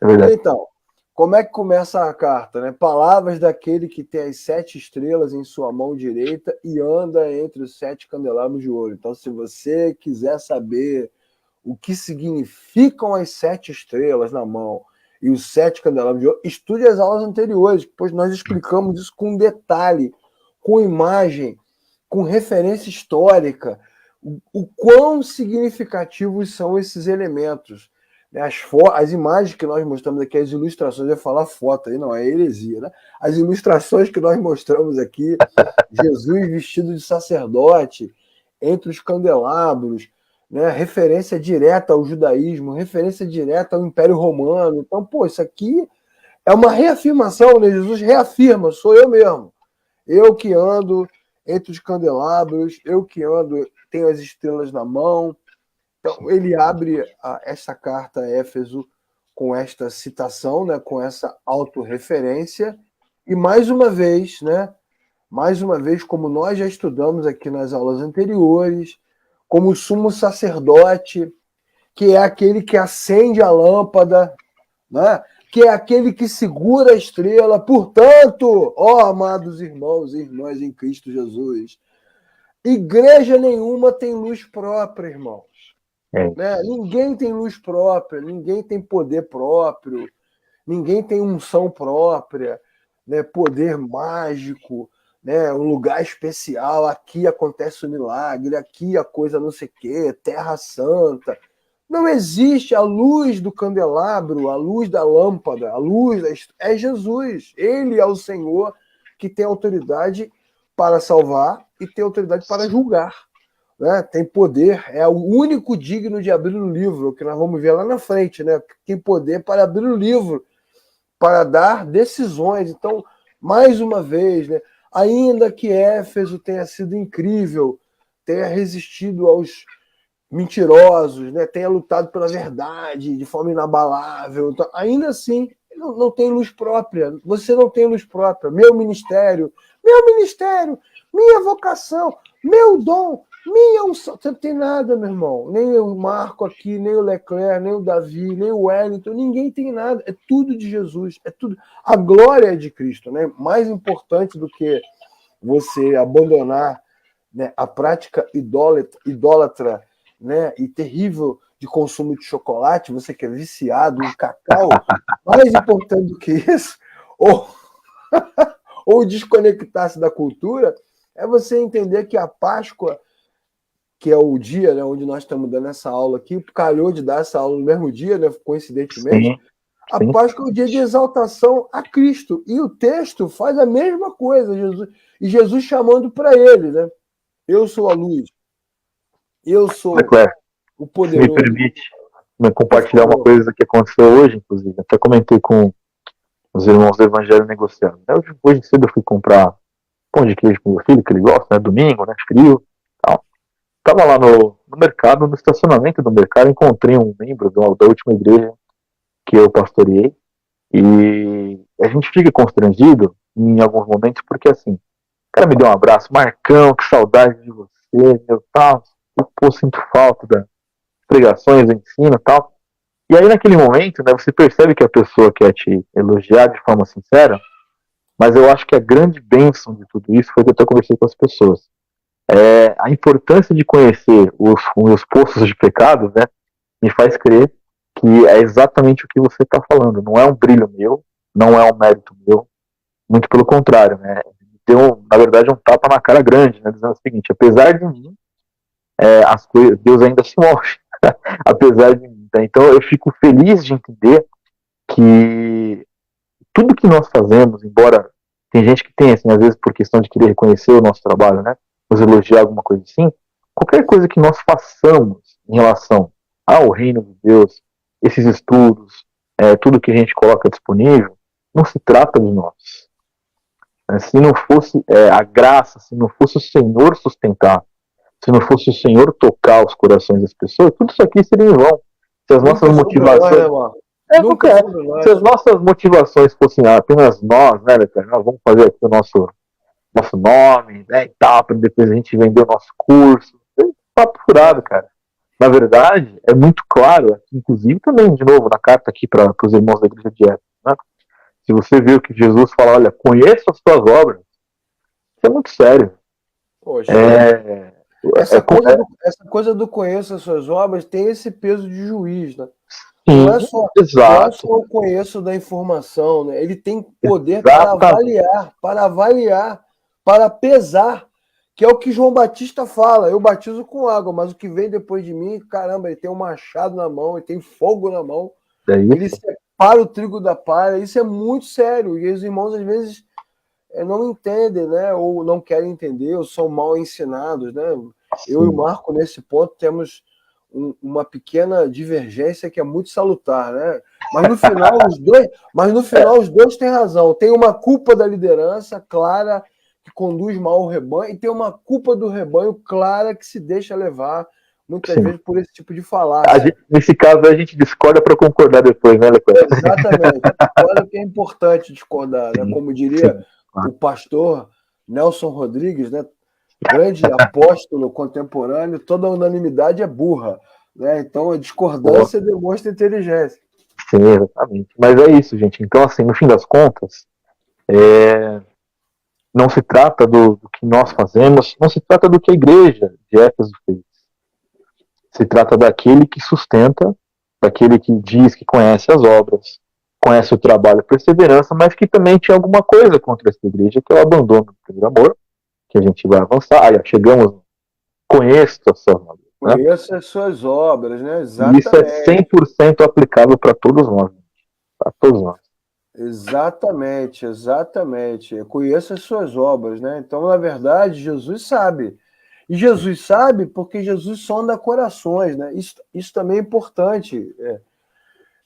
Speaker 1: É verdade.
Speaker 2: Então, como é que começa a carta, né? Palavras daquele que tem as 7 estrelas em sua mão direita e anda entre os 7 candelabros de ouro. Então, se você quiser saber o que significam as 7 estrelas na mão e os 7 candelabros de ouro, estude as aulas anteriores, pois nós explicamos isso com detalhe, com imagem, com referência histórica, o quão significativos são esses elementos. As imagens que nós mostramos aqui, as ilustrações, eu ia falar foto aí, não, é heresia, né? As ilustrações que nós mostramos aqui, Jesus vestido de sacerdote, entre os candelabros, né? Referência direta ao judaísmo, referência direta ao Império Romano. Então, pô, isso aqui é uma reafirmação, né? Jesus reafirma, sou eu mesmo. Eu que ando entre os candelabros, eu que ando, tenho as estrelas na mão. Então, ele abre essa carta a Éfeso com esta citação, né, com essa autorreferência, e mais uma vez, né, como nós já estudamos aqui nas aulas anteriores, como o sumo sacerdote, que é aquele que acende a lâmpada, né, que é aquele que segura a estrela. Portanto, ó amados irmãos e irmãs em Cristo Jesus, igreja nenhuma tem luz própria, irmãos. Né? Ninguém tem luz própria, ninguém tem poder próprio, ninguém tem unção própria, né? Poder mágico, né? Um lugar especial, aqui acontece o milagre, aqui a coisa não sei o quê, terra santa. Não existe a luz do candelabro, a luz da lâmpada, a luz é Jesus. Ele é o Senhor que tem autoridade para salvar e tem autoridade para julgar. Né? Tem poder, é o único digno de abrir o livro, que nós vamos ver lá na frente, né? Tem poder para abrir o livro, para dar decisões. Então, mais uma vez, né? Ainda que Éfeso tenha sido incrível, tenha resistido aos mentirosos, né? Tenha lutado pela verdade de forma inabalável, então, ainda assim, não tem luz própria. Você não tem luz própria. Meu ministério, minha vocação, meu dom, minha unção. Você não tem nada, meu irmão. Nem o Marco aqui, nem o Leclerc, nem o Davi, nem o Wellington. Ninguém tem nada. É tudo de Jesus. É tudo. A glória é de Cristo, né? Mais importante do que você abandonar, né, a prática idólatra, né, e terrível de consumo de chocolate, você que é viciado em cacau, mais importante do que isso, ou desconectar-se da cultura, é você entender que a Páscoa, que é o dia, né, onde nós estamos dando essa aula aqui, calhou de dar essa aula no mesmo dia, né, coincidentemente.
Speaker 1: Sim,
Speaker 2: A
Speaker 1: sim.
Speaker 2: Páscoa é o dia de exaltação a Cristo. E o texto faz a mesma coisa. Jesus chamando para ele, né? Eu sou a luz. Eu sou
Speaker 1: Leclerc,
Speaker 2: o
Speaker 1: se me
Speaker 2: poderoso.
Speaker 1: permite compartilhar uma coisa que aconteceu hoje, inclusive. Até comentei com os irmãos do Evangelho negociando. Hoje cedo eu fui comprar pão de queijo com meu filho, que ele gosta, né? Domingo, né? Frio. Tal. Tava lá no mercado, no estacionamento do mercado, encontrei um membro da última igreja que eu pastoreei. E a gente fica constrangido em alguns momentos, porque assim, o cara me deu um abraço, Marcão, que saudade de você, meu tal. Eu sinto falta das pregações, do ensino e tal. E aí, naquele momento, né, você percebe que a pessoa quer te elogiar de forma sincera, mas eu acho que a grande bênção de tudo isso foi que eu até conversei com as pessoas. A importância de conhecer os poços de pecado, né, me faz crer que é exatamente o que você está falando. Não é um brilho meu, não é um mérito meu, muito pelo contrário, né? Deu, na verdade, um tapa na cara grande, né, dizendo o seguinte: apesar de mim, as coisas, Deus ainda se move, apesar de mim. Tá? Então, eu fico feliz de entender que tudo que nós fazemos, embora tem gente que tem, assim, às vezes por questão de querer reconhecer o nosso trabalho, né, nos elogiar alguma coisa assim, qualquer coisa que nós façamos em relação ao reino de Deus, esses estudos, tudo que a gente coloca disponível, não se trata de nós. Se não fosse a graça, se não fosse o Senhor sustentar, se não fosse o Senhor tocar os corações das pessoas, tudo isso aqui seria em vão. Se as nossas motivações. Se as nossas motivações fossem apenas nós, né, nós vamos fazer aqui o nosso nosso nome, né, e tal, para depois a gente vender o nosso curso. É papo furado, cara. Na verdade, é muito claro, inclusive também, de novo, na carta aqui para os irmãos da igreja de Éfeso, né? Se você viu que Jesus fala, olha, conheça as tuas obras, isso é muito sério.
Speaker 2: Poxa, essa coisa do conheço as suas obras tem esse peso de juiz, né? Não é
Speaker 1: sim,
Speaker 2: só, não é só
Speaker 1: exato,
Speaker 2: o conheço da informação, né? Ele tem poder
Speaker 1: exatamente.
Speaker 2: para avaliar, para pesar, que é o que João Batista fala. Eu batizo com água, mas o que vem depois de mim, caramba, ele tem um machado na mão, ele tem fogo na mão,
Speaker 1: É
Speaker 2: ele
Speaker 1: isso?
Speaker 2: separa o trigo da palha. Isso é muito sério. E os irmãos, às vezes, não entendem, né? Ou não querem entender, ou são mal ensinados, né? Eu e o
Speaker 1: Sim.
Speaker 2: Marco, nesse ponto, temos uma pequena divergência que é muito salutar, né? Mas no final os dois têm razão. Tem uma culpa da liderança clara que conduz mal o rebanho e tem uma culpa do rebanho clara que se deixa levar muitas
Speaker 1: Sim.
Speaker 2: vezes por esse tipo de falácia.
Speaker 1: Nesse caso a gente discorda para concordar depois, né, Leclerc?
Speaker 2: Exatamente. Olha que é importante discordar, né?
Speaker 1: Sim,
Speaker 2: Como diria
Speaker 1: sim.
Speaker 2: o pastor Nelson Rodrigues, né? Grande apóstolo contemporâneo, toda unanimidade é burra, né? Então a
Speaker 1: Pô,
Speaker 2: discordância demonstra inteligência.
Speaker 1: sim, exatamente. Mas é isso, gente. Então, assim, no fim das contas, é, não se trata do que nós fazemos, não se trata do que a igreja de Éfeso fez. Se trata daquele que sustenta, daquele que diz que conhece as obras, conhece o trabalho e perseverança, mas que também tinha alguma coisa contra essa igreja, que é o abandono do primeiro amor, que a gente vai avançar. Aí, chegamos, conheço as suas obras, né?
Speaker 2: Conheça as suas obras, né?
Speaker 1: E isso é
Speaker 2: Exatamente.
Speaker 1: 100% aplicável para todos nós. Para todos nós.
Speaker 2: Exatamente, exatamente. Conheça as suas obras, né? Então, na verdade, Jesus sabe. E Jesus sabe porque Jesus sonda corações, né? Isso também é importante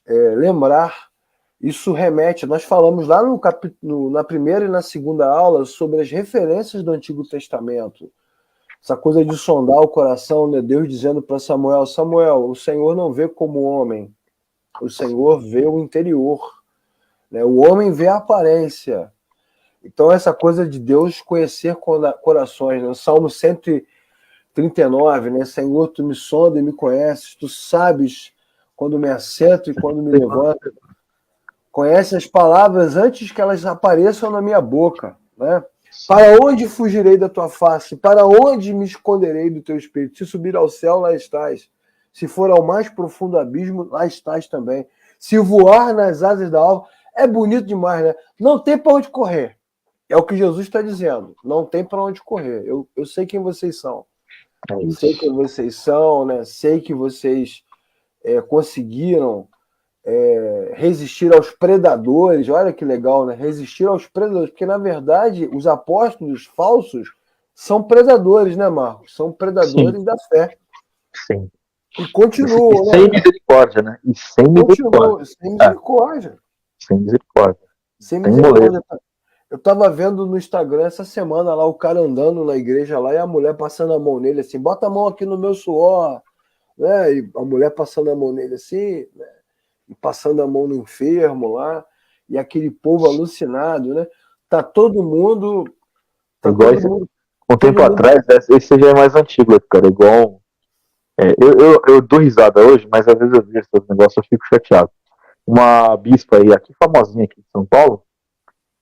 Speaker 2: lembrar. Isso remete, nós falamos lá na primeira e na segunda aula sobre as referências do Antigo Testamento. Essa coisa de sondar o coração, né? Deus dizendo para Samuel, Samuel, o Senhor não vê como homem, o Senhor vê o interior, né? O homem vê a aparência. Então essa coisa de Deus conhecer corações, né? O Salmo 139, né? Senhor, tu me sonda e me conheces, tu sabes quando me assento e quando me levanto. Conhece as palavras antes que elas apareçam na minha boca, né? Para onde fugirei da tua face? Para onde me esconderei do teu espírito? Se subir ao céu, lá estás. Se for ao mais profundo abismo, lá estás também. Se voar nas asas da alva, é bonito demais, né? Não tem para onde correr. É o que Jesus está dizendo. Não tem para onde correr. Eu sei quem vocês são.
Speaker 1: É
Speaker 2: Sei
Speaker 1: isso.
Speaker 2: quem vocês são, né? Sei que vocês conseguiram resistir aos predadores. Olha que legal, né? Resistir aos predadores, porque na verdade os apóstolos falsos são predadores, né, Marcos? São
Speaker 1: Sim,
Speaker 2: predadores da fé.
Speaker 1: sim.
Speaker 2: E
Speaker 1: E
Speaker 2: continuam, né,
Speaker 1: sem
Speaker 2: cara?
Speaker 1: misericórdia, né? E sem misericórdia.
Speaker 2: Continuam, sem
Speaker 1: É,
Speaker 2: misericórdia.
Speaker 1: sem misericórdia.
Speaker 2: Sem
Speaker 1: Sem moleiro.
Speaker 2: misericórdia. Eu tava vendo no Instagram essa semana lá o cara andando na igreja lá e a mulher passando a mão nele assim, bota a mão aqui no meu suor, né? E a mulher passando a mão nele assim, né? E passando a mão no enfermo lá, e aquele povo alucinado, né? Tá todo mundo, tá
Speaker 1: Igual
Speaker 2: todo
Speaker 1: esse,
Speaker 2: mundo,
Speaker 1: um
Speaker 2: todo
Speaker 1: tempo
Speaker 2: mundo.
Speaker 1: atrás, esse já é mais antigo, cara. Igual. Eu dou risada hoje, mas às vezes eu vejo esses negócios e fico chateado. Uma bispa aí, aqui famosinha aqui de São Paulo,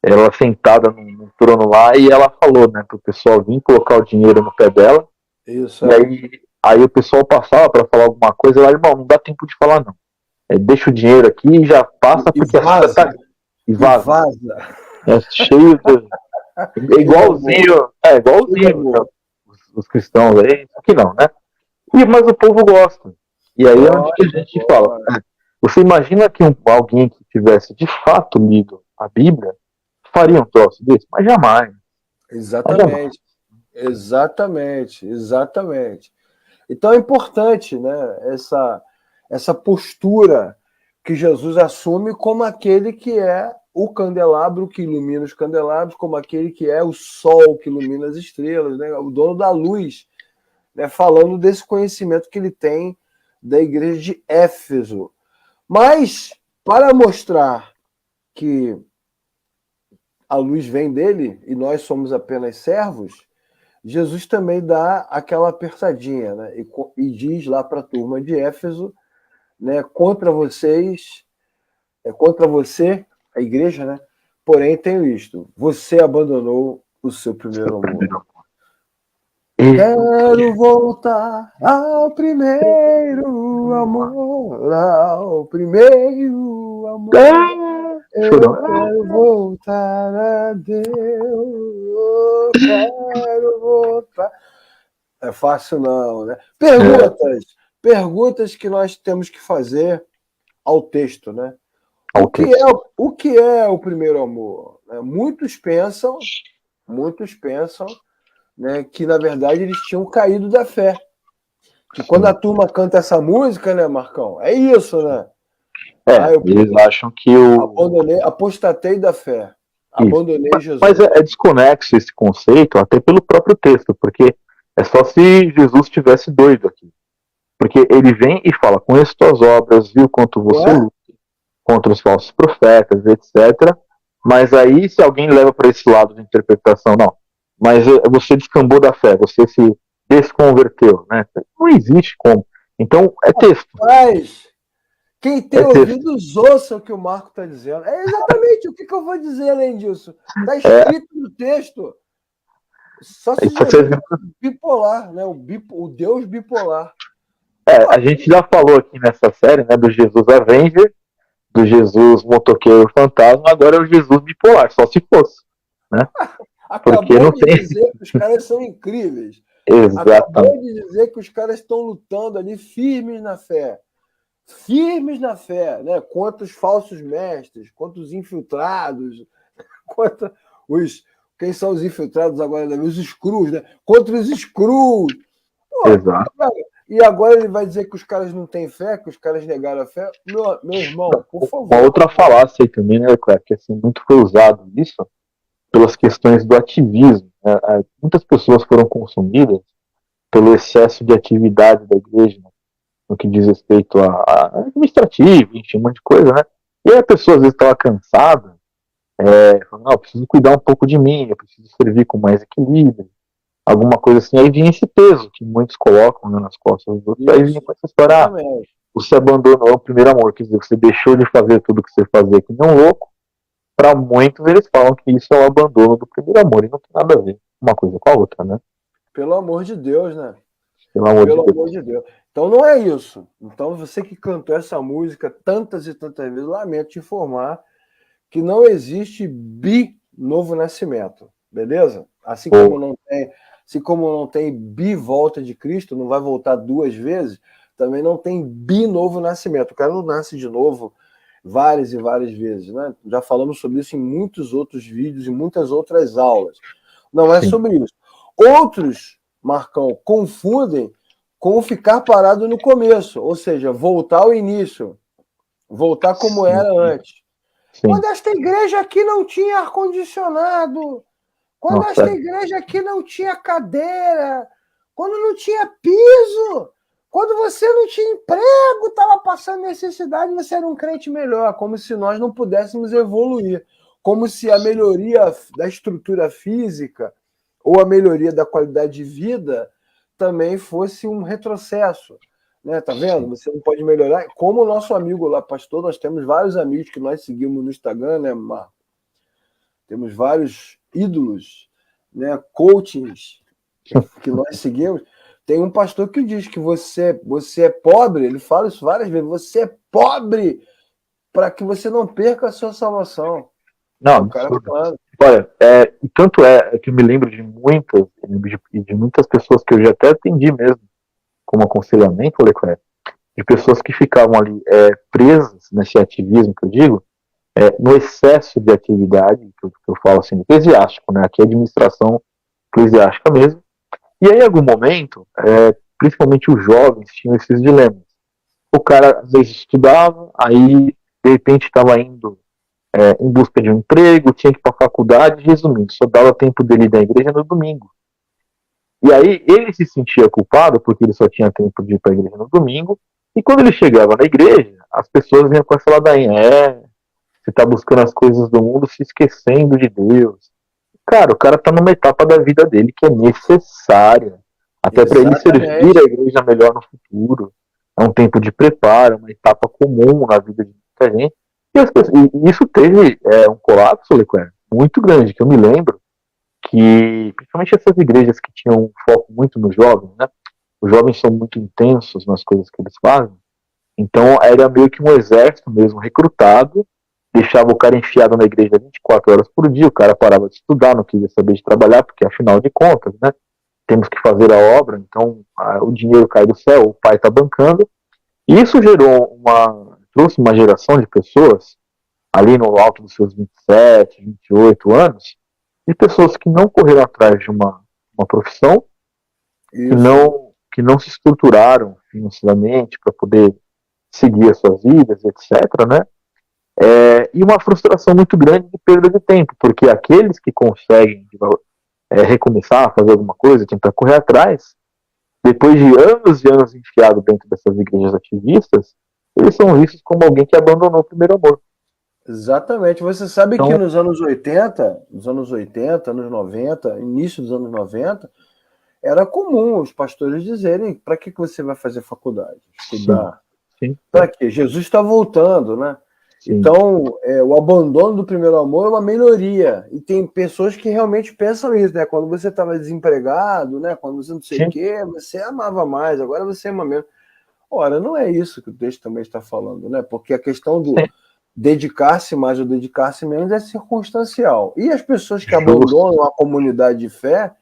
Speaker 1: ela sentada num trono lá e ela falou, né, pro pessoal vir colocar o dinheiro no pé dela.
Speaker 2: Isso
Speaker 1: E aí o pessoal passava para falar alguma coisa, ela, irmão, não dá tempo de falar não. Deixa o dinheiro aqui e já passa
Speaker 2: e
Speaker 1: porque a fila
Speaker 2: vaza,
Speaker 1: tá e
Speaker 2: e
Speaker 1: vaza.
Speaker 2: vaza.
Speaker 1: É cheio de. É
Speaker 2: Cheio de amor,
Speaker 1: igualzinho.
Speaker 2: cheio de
Speaker 1: Igualzinho, né,
Speaker 2: amor.
Speaker 1: os cristãos aí. Só que não, né? Mas o povo gosta. E aí é onde que a
Speaker 2: Gosta,
Speaker 1: gente fala.
Speaker 2: gosta.
Speaker 1: Você imagina que alguém que tivesse de fato lido a Bíblia faria um troço desse? Mas jamais. Mas jamais.
Speaker 2: Exatamente, exatamente, exatamente. Então é importante, né, essa postura que Jesus assume como aquele que é o candelabro que ilumina os candelabros, como aquele que é o sol que ilumina as estrelas, né, o dono da luz, né, falando desse conhecimento que ele tem da igreja de Éfeso. Mas, para mostrar que a luz vem dele e nós somos apenas servos, Jesus também dá aquela apertadinha, né? E diz lá para a turma de Éfeso, né? Contra vocês, contra você, a igreja, né? Porém, tenho isto: você abandonou o seu primeiro amor. Quero voltar ao primeiro amor, ao primeiro amor. Eu quero voltar a Deus, quero voltar. É fácil não, né? Perguntas que nós temos que fazer ao texto, né? O que é o primeiro amor? Muitos pensam, né, que na verdade eles tinham caído da fé. Que quando a turma canta essa música, né, Marcão? É isso, né?
Speaker 1: Eles acham que
Speaker 2: apostatei da fé. Abandonei Jesus.
Speaker 1: Mas é desconexo esse conceito, até pelo próprio texto, porque é só se Jesus estivesse doido aqui. Porque ele vem e fala: conheço tuas obras, viu quanto você luta contra os falsos profetas, etc. Mas aí, se alguém leva para esse lado de interpretação, não, mas você descambou da fé, você se desconverteu, né? Não existe como. Então, é texto.
Speaker 2: Mas quem tem ouvidos, ouça o que o Marco está dizendo. É exatamente o que eu vou dizer além disso. Está escrito no texto. Só se Jesus bipolar, né? O Deus bipolar.
Speaker 1: A gente já falou aqui nessa série, né, do Jesus Avenger, do Jesus motoqueiro fantasma, agora é o Jesus bipolar, só se fosse, né?
Speaker 2: Acabou não de dizer que os caras são incríveis.
Speaker 1: Exatamente.
Speaker 2: Acabou de dizer que os caras estão lutando ali firmes na fé, né? Contra os falsos mestres, contra os infiltrados, contra os... Quem são os infiltrados agora? Os screws, né? Contra os screws.
Speaker 1: Exato.
Speaker 2: Cara, e agora ele vai dizer que os caras não têm fé, que os caras negaram a fé? Meu irmão, por favor.
Speaker 1: Uma outra falácia aí também, né, Leclerc, que assim, muito foi usado isso pelas questões do ativismo. Né? Muitas pessoas foram consumidas pelo excesso de atividade da igreja, né? No que diz respeito a administrativo, enfim, um monte de coisa, né? E aí a pessoa às vezes estava cansada, falando: não, eu preciso cuidar um pouco de mim, eu preciso servir com mais equilíbrio, alguma coisa assim. Aí vinha esse peso que muitos colocam, né, nas costas dos outros. Aí vinha com essa história: você abandonou o primeiro amor, quer dizer, você deixou de fazer tudo que você fazia que nem um louco. Para muitos eles falam que isso é o abandono do primeiro amor, e não tem nada a ver uma coisa com a outra, né?
Speaker 2: Pelo amor de Deus, né?
Speaker 1: Pelo amor de Deus.
Speaker 2: Então não é isso. Então você que cantou essa música tantas e tantas vezes, lamento te informar que não existe novo nascimento, beleza? Assim como não tem volta de Cristo, não vai voltar 2 vezes, também não tem novo nascimento. O cara não nasce de novo várias e várias vezes, né? Já falamos sobre isso em muitos outros vídeos e muitas outras aulas. Não é sobre isso. Outros, Marcão, confundem com ficar parado no começo, ou seja, voltar ao início, voltar como era antes. Quando esta igreja aqui não tinha ar-condicionado, quando esta igreja aqui não tinha cadeira, quando não tinha piso, quando você não tinha emprego, estava passando necessidade, você era um crente melhor, como se nós não pudéssemos evoluir, como se a melhoria da estrutura física ou a melhoria da qualidade de vida também fosse um retrocesso. Né? Tá vendo? Você não pode melhorar. Como o nosso amigo lá, pastor, nós temos vários amigos que nós seguimos no Instagram, né, Marco? Temos vários ídolos, né, coachings que nós seguimos. Tem um pastor que diz que você é pobre, ele fala isso várias vezes, você é pobre para que você não perca a sua salvação.
Speaker 1: Não, o cara falando. Olha, tanto é que eu me lembro de muitas pessoas que eu já até atendi mesmo como aconselhamento, Leclerc, de pessoas que ficavam ali presas nesse ativismo que eu digo, no excesso de atividade, que eu falo assim, eclesiástico, né? Aqui é administração eclesiástica mesmo. E aí, em algum momento, principalmente os jovens tinham esses dilemas. O cara, às vezes, estudava, aí, de repente, estava indo em busca de um emprego, tinha que ir para a faculdade, resumindo, só dava tempo dele ir na igreja no domingo. E aí, ele se sentia culpado, porque ele só tinha tempo de ir para a igreja no domingo, e quando ele chegava na igreja, as pessoas vinham com essa ladainha: Você tá buscando as coisas do mundo se esquecendo de Deus. Cara, o cara tá numa etapa da vida dele que é necessária. Até para ele servir
Speaker 2: Exatamente.
Speaker 1: a igreja melhor no futuro. É um tempo de preparo, uma etapa comum na vida de muita gente. E isso teve um colapso, Leclerc, muito grande, que eu me lembro que, principalmente essas igrejas que tinham um foco muito nos jovens, né? Os jovens são muito intensos nas coisas que eles fazem. Então era meio que um exército mesmo recrutado, deixava o cara enfiado na igreja 24 horas por dia, o cara parava de estudar, não queria saber de trabalhar, porque afinal de contas, né? Temos que fazer a obra, então o dinheiro cai do céu, o pai está bancando. E isso trouxe uma geração de pessoas, ali no alto dos seus 27, 28 anos, de pessoas que não correram atrás de uma profissão, que não se estruturaram financeiramente para poder seguir as suas vidas, etc., né? E uma frustração muito grande de perda de tempo, porque aqueles que conseguem recomeçar, fazer alguma coisa, tentar correr atrás, depois de anos e anos enfiado dentro dessas igrejas ativistas, eles são vistos como alguém que abandonou o primeiro amor.
Speaker 2: Exatamente. Você sabe
Speaker 1: Então,
Speaker 2: que nos anos 80, anos 90, início dos anos 90, era comum os pastores dizerem: para que você vai fazer faculdade? Estudar? Para quê? Jesus está voltando, né? Sim. Então, o abandono do primeiro amor é uma melhoria. E tem pessoas que realmente pensam isso, né? Quando você estava desempregado, né? Quando você não sei o quê, você amava mais, agora você ama menos. Ora, não é isso que o texto também está falando, né? Porque a questão do dedicar-se mais ou dedicar-se menos é circunstancial. E as pessoas que abandonam a comunidade de fé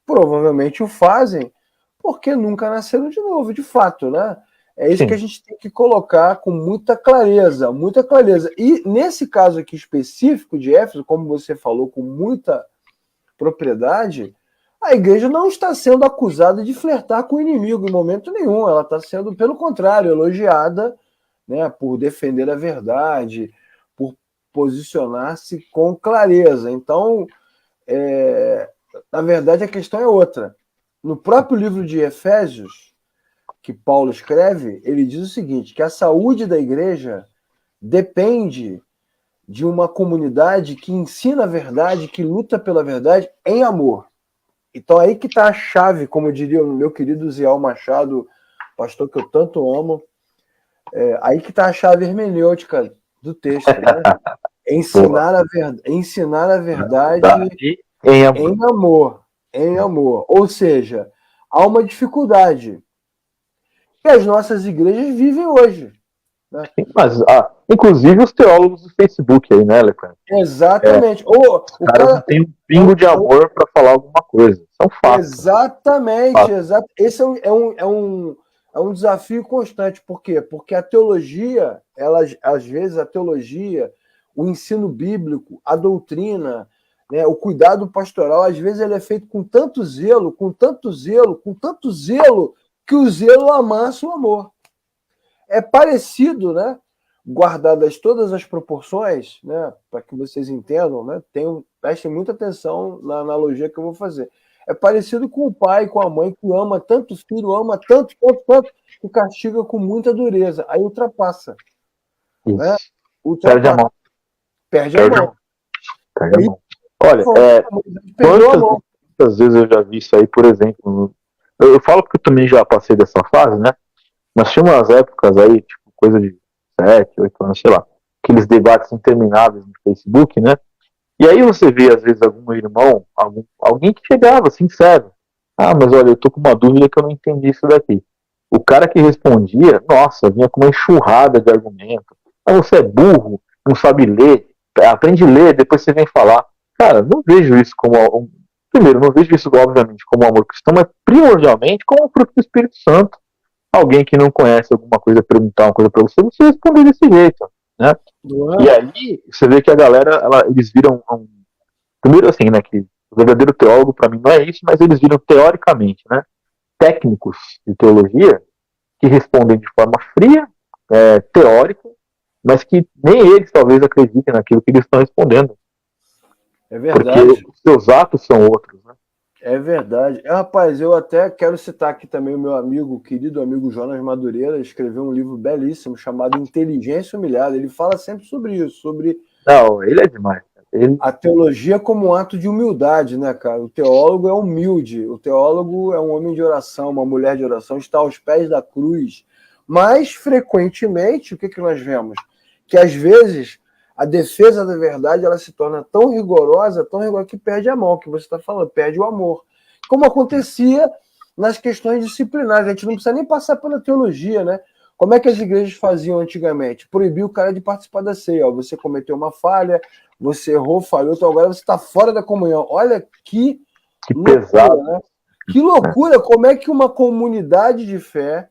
Speaker 2: provavelmente o fazem porque nunca nasceram de novo, de fato, né? É isso que a gente tem que colocar com muita clareza, muita clareza. E nesse caso aqui específico de Éfeso, como você falou com muita propriedade, a igreja não está sendo acusada de flertar com o inimigo em momento nenhum. Ela está sendo, pelo contrário, elogiada, né, por defender a verdade, por posicionar-se com clareza. Então, na verdade, a questão é outra. No próprio livro de Efésios, que Paulo escreve, ele diz o seguinte, que a saúde da igreja depende de uma comunidade que ensina a verdade, que luta pela verdade em amor. Então aí que está a chave, como diria o meu querido Zial Machado, pastor que eu tanto amo, aí que está a chave hermenêutica do texto, né? Ensinar a verdade em amor. Em amor. Ou seja, há uma dificuldade que as nossas igrejas vivem hoje. Né?
Speaker 1: Mas, inclusive os teólogos do Facebook aí, né, Leclerc?
Speaker 2: Exatamente.
Speaker 1: Os caras não têm um pingo de amor para falar alguma coisa. São fatos.
Speaker 2: Exatamente. Esse é um desafio constante. Por quê? Porque a teologia, às vezes, o ensino bíblico, a doutrina, né, o cuidado pastoral, às vezes ele é feito com tanto zelo, que o zelo amassa o amor. É parecido, né? Guardadas todas as proporções, né? Para que vocês entendam, né? Prestem muita atenção na analogia que eu vou fazer. É parecido com o pai, com a mãe, que ama tanto o filho, ama tanto, que castiga com muita dureza. Aí ultrapassa. Né?
Speaker 1: Perde a mão.
Speaker 2: Perde a mão.
Speaker 1: Olha, quantas vezes eu já vi isso aí, por exemplo, eu falo porque eu também já passei dessa fase, né? Nós tínhamos umas épocas aí, tipo, coisa de 7, 8 anos, sei lá, aqueles debates intermináveis no Facebook, né? E aí você vê, às vezes, algum irmão, alguém que chegava, sincero. Mas olha, eu tô com uma dúvida que eu não entendi isso daqui. O cara que respondia, nossa, vinha com uma enxurrada de argumento. Você é burro, não sabe ler, aprende a ler, depois você vem falar. Cara, não vejo isso como... Primeiro, não vejo isso, obviamente, como amor cristão, mas primordialmente como um fruto do Espírito Santo. Alguém que não conhece alguma coisa, perguntar uma coisa para você responder desse jeito, né? E aí, você vê que a galera, eles viram primeiro assim, né, que o verdadeiro teólogo para mim não é isso, mas eles viram teoricamente, né, técnicos de teologia que respondem de forma fria, teórica, mas que nem eles talvez acreditem naquilo que eles estão respondendo.
Speaker 2: É verdade.
Speaker 1: Porque os seus atos são outros, né?
Speaker 2: É verdade. Rapaz, eu até quero citar aqui também o meu amigo, o querido amigo Jonas Madureira, escreveu um livro belíssimo chamado Inteligência Humilhada. Ele fala sempre sobre isso, sobre
Speaker 1: Não, ele é demais. Ele,
Speaker 2: a teologia como um ato de humildade, né, cara? O teólogo é humilde, o teólogo é um homem de oração, uma mulher de oração, está aos pés da cruz. Mas, frequentemente, o que nós vemos? Que, às vezes, a defesa da verdade ela se torna tão rigorosa que perde a mão, que você está falando, perde o amor. Como acontecia nas questões disciplinares. A gente não precisa nem passar pela teologia, né? Como é que as igrejas faziam antigamente? Proibir o cara de participar da ceia. Ó, você cometeu uma falha, você errou, falhou, então agora você está fora da comunhão. Olha que loucura,
Speaker 1: pesado,
Speaker 2: né? Que loucura! Como é que uma comunidade de fé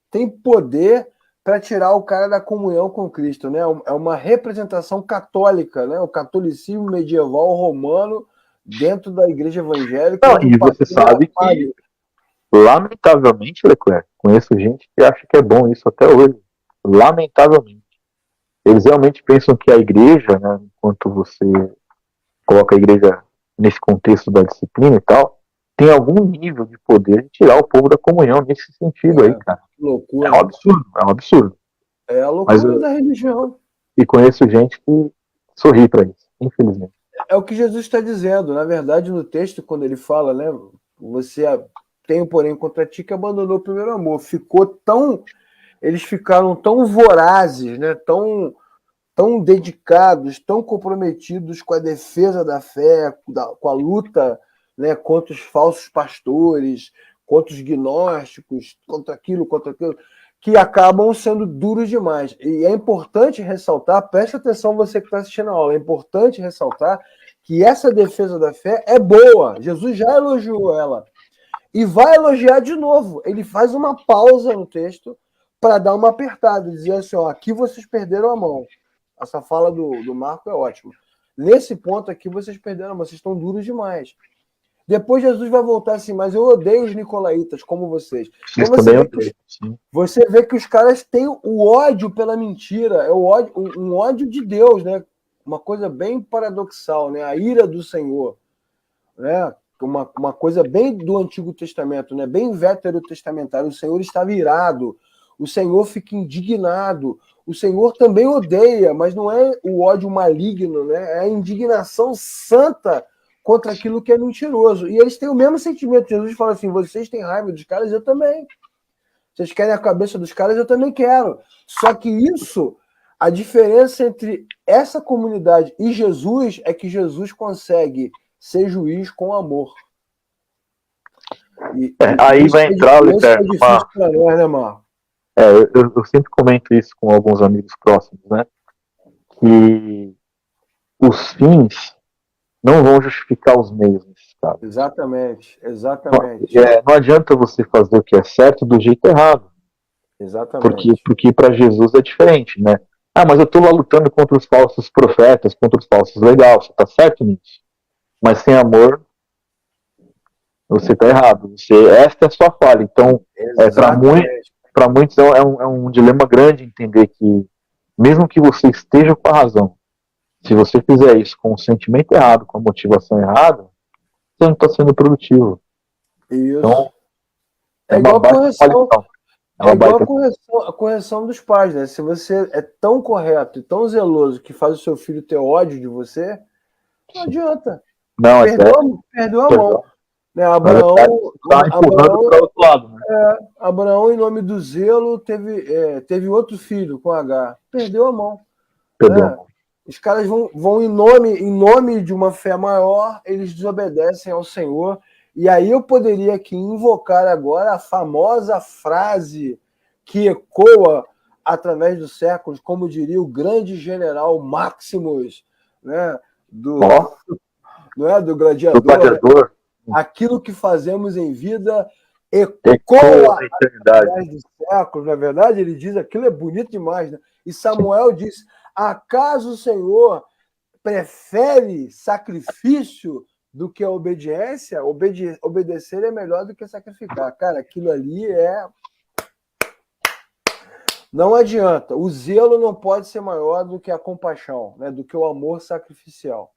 Speaker 2: tem poder para tirar o cara da comunhão com Cristo, né? É uma representação católica, né? O catolicismo medieval romano dentro da igreja evangélica,
Speaker 1: Não,
Speaker 2: onde o
Speaker 1: e você
Speaker 2: pastor
Speaker 1: sabe que, lamentavelmente, Leclerc, conheço gente que acha que é bom isso até hoje. Lamentavelmente. Eles realmente pensam que a igreja, né, enquanto você coloca a igreja nesse contexto da disciplina e tal, tem algum nível de poder de tirar o povo da comunhão nesse sentido aí, cara.
Speaker 2: Que loucura.
Speaker 1: É um absurdo, é um absurdo.
Speaker 2: É a loucura da religião.
Speaker 1: E conheço gente que sorri para isso, infelizmente.
Speaker 2: É o que Jesus está dizendo. Na verdade, no texto, quando ele fala, né? Você tem, porém, contra ti que abandonou o primeiro amor. Eles ficaram tão vorazes, né? Tão dedicados, tão comprometidos com a defesa da fé, com a luta, né, contra os falsos pastores, contra os gnósticos, contra aquilo, que acabam sendo duros demais. E é importante ressaltar, preste atenção você que está assistindo a aula, é importante ressaltar que essa defesa da fé é boa. Jesus já elogiou ela. E vai elogiar de novo. Ele faz uma pausa no texto para dar uma apertada, dizer assim, ó, aqui vocês perderam a mão. Essa fala do Marco é ótima. Nesse ponto aqui, vocês perderam, mas vocês estão duros demais. Depois Jesus vai voltar assim, mas eu odeio os nicolaítas, como vocês. Então você vê que os caras têm o ódio pela mentira, é um ódio de Deus, né? Uma coisa bem paradoxal, né? A ira do Senhor, né? Uma coisa bem do Antigo Testamento, né? Bem veterotestamentário. O Senhor estava irado, o Senhor fica indignado, o Senhor também odeia, mas não é o ódio maligno, né? É a indignação santa contra aquilo que é mentiroso. E eles têm o mesmo sentimento. Jesus fala assim, vocês têm raiva dos caras, eu também. Vocês querem a cabeça dos caras, eu também quero. Só que a diferença entre essa comunidade e Jesus é que Jesus consegue ser juiz com amor.
Speaker 1: Aí vai entrar,
Speaker 2: Leclerc, é difícil para nós, né, Marco?
Speaker 1: Eu sempre comento isso com alguns amigos próximos, né? Que os fins não vão justificar os meios nesse caso.
Speaker 2: Exatamente.
Speaker 1: Não adianta você fazer o que é certo do jeito errado.
Speaker 2: Exatamente.
Speaker 1: Porque para Jesus é diferente, né? Ah, mas eu estou lá lutando contra os falsos profetas, contra os falsos legais, você está certo nisso. Mas sem amor, você está errado. Esta é a sua falha. Então, para muitos é um dilema grande entender que, mesmo que você esteja com a razão, se você fizer isso com o sentimento errado, com a motivação errada, você não está sendo produtivo.
Speaker 2: Isso.
Speaker 1: Então,
Speaker 2: é igual a correção dos pais, né? Se você é tão correto e tão zeloso que faz o seu filho ter ódio de você, não adianta.
Speaker 1: Não,
Speaker 2: perdeu a mão. Né? Abraão, Abraão, em nome do zelo, teve outro filho com H. Perdeu a mão. Né? Os caras vão em nome de uma fé maior, eles desobedecem ao Senhor. E aí eu poderia aqui invocar agora a famosa frase que ecoa através dos séculos, como diria o grande general Maximus, né? do gladiador. Aquilo que fazemos em vida ecoa através dos séculos, não é verdade? Ele diz, aquilo é bonito demais, né? E Samuel diz, acaso o Senhor prefere sacrifício do que a obediência? Obedecer é melhor do que sacrificar. Cara, aquilo ali não adianta. O zelo não pode ser maior do que a compaixão, né? Do que o amor sacrificial.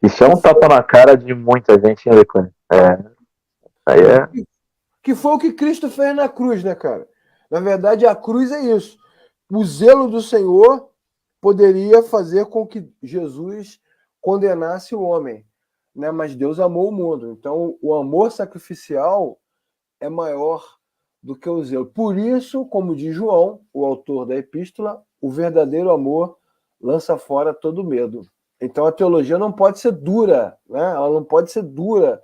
Speaker 1: Isso é um tapa na cara de muita gente, hein, Leclerc? Aí é...
Speaker 2: Que foi o que Cristo fez na cruz, né, cara? Na verdade, a cruz é isso. O zelo do Senhor poderia fazer com que Jesus condenasse o homem, né? Mas Deus amou o mundo. Então, o amor sacrificial é maior do que o zelo. Por isso, como diz João, o autor da epístola, o verdadeiro amor lança fora todo medo. Então, a teologia não pode ser dura, né? Ela não pode ser dura.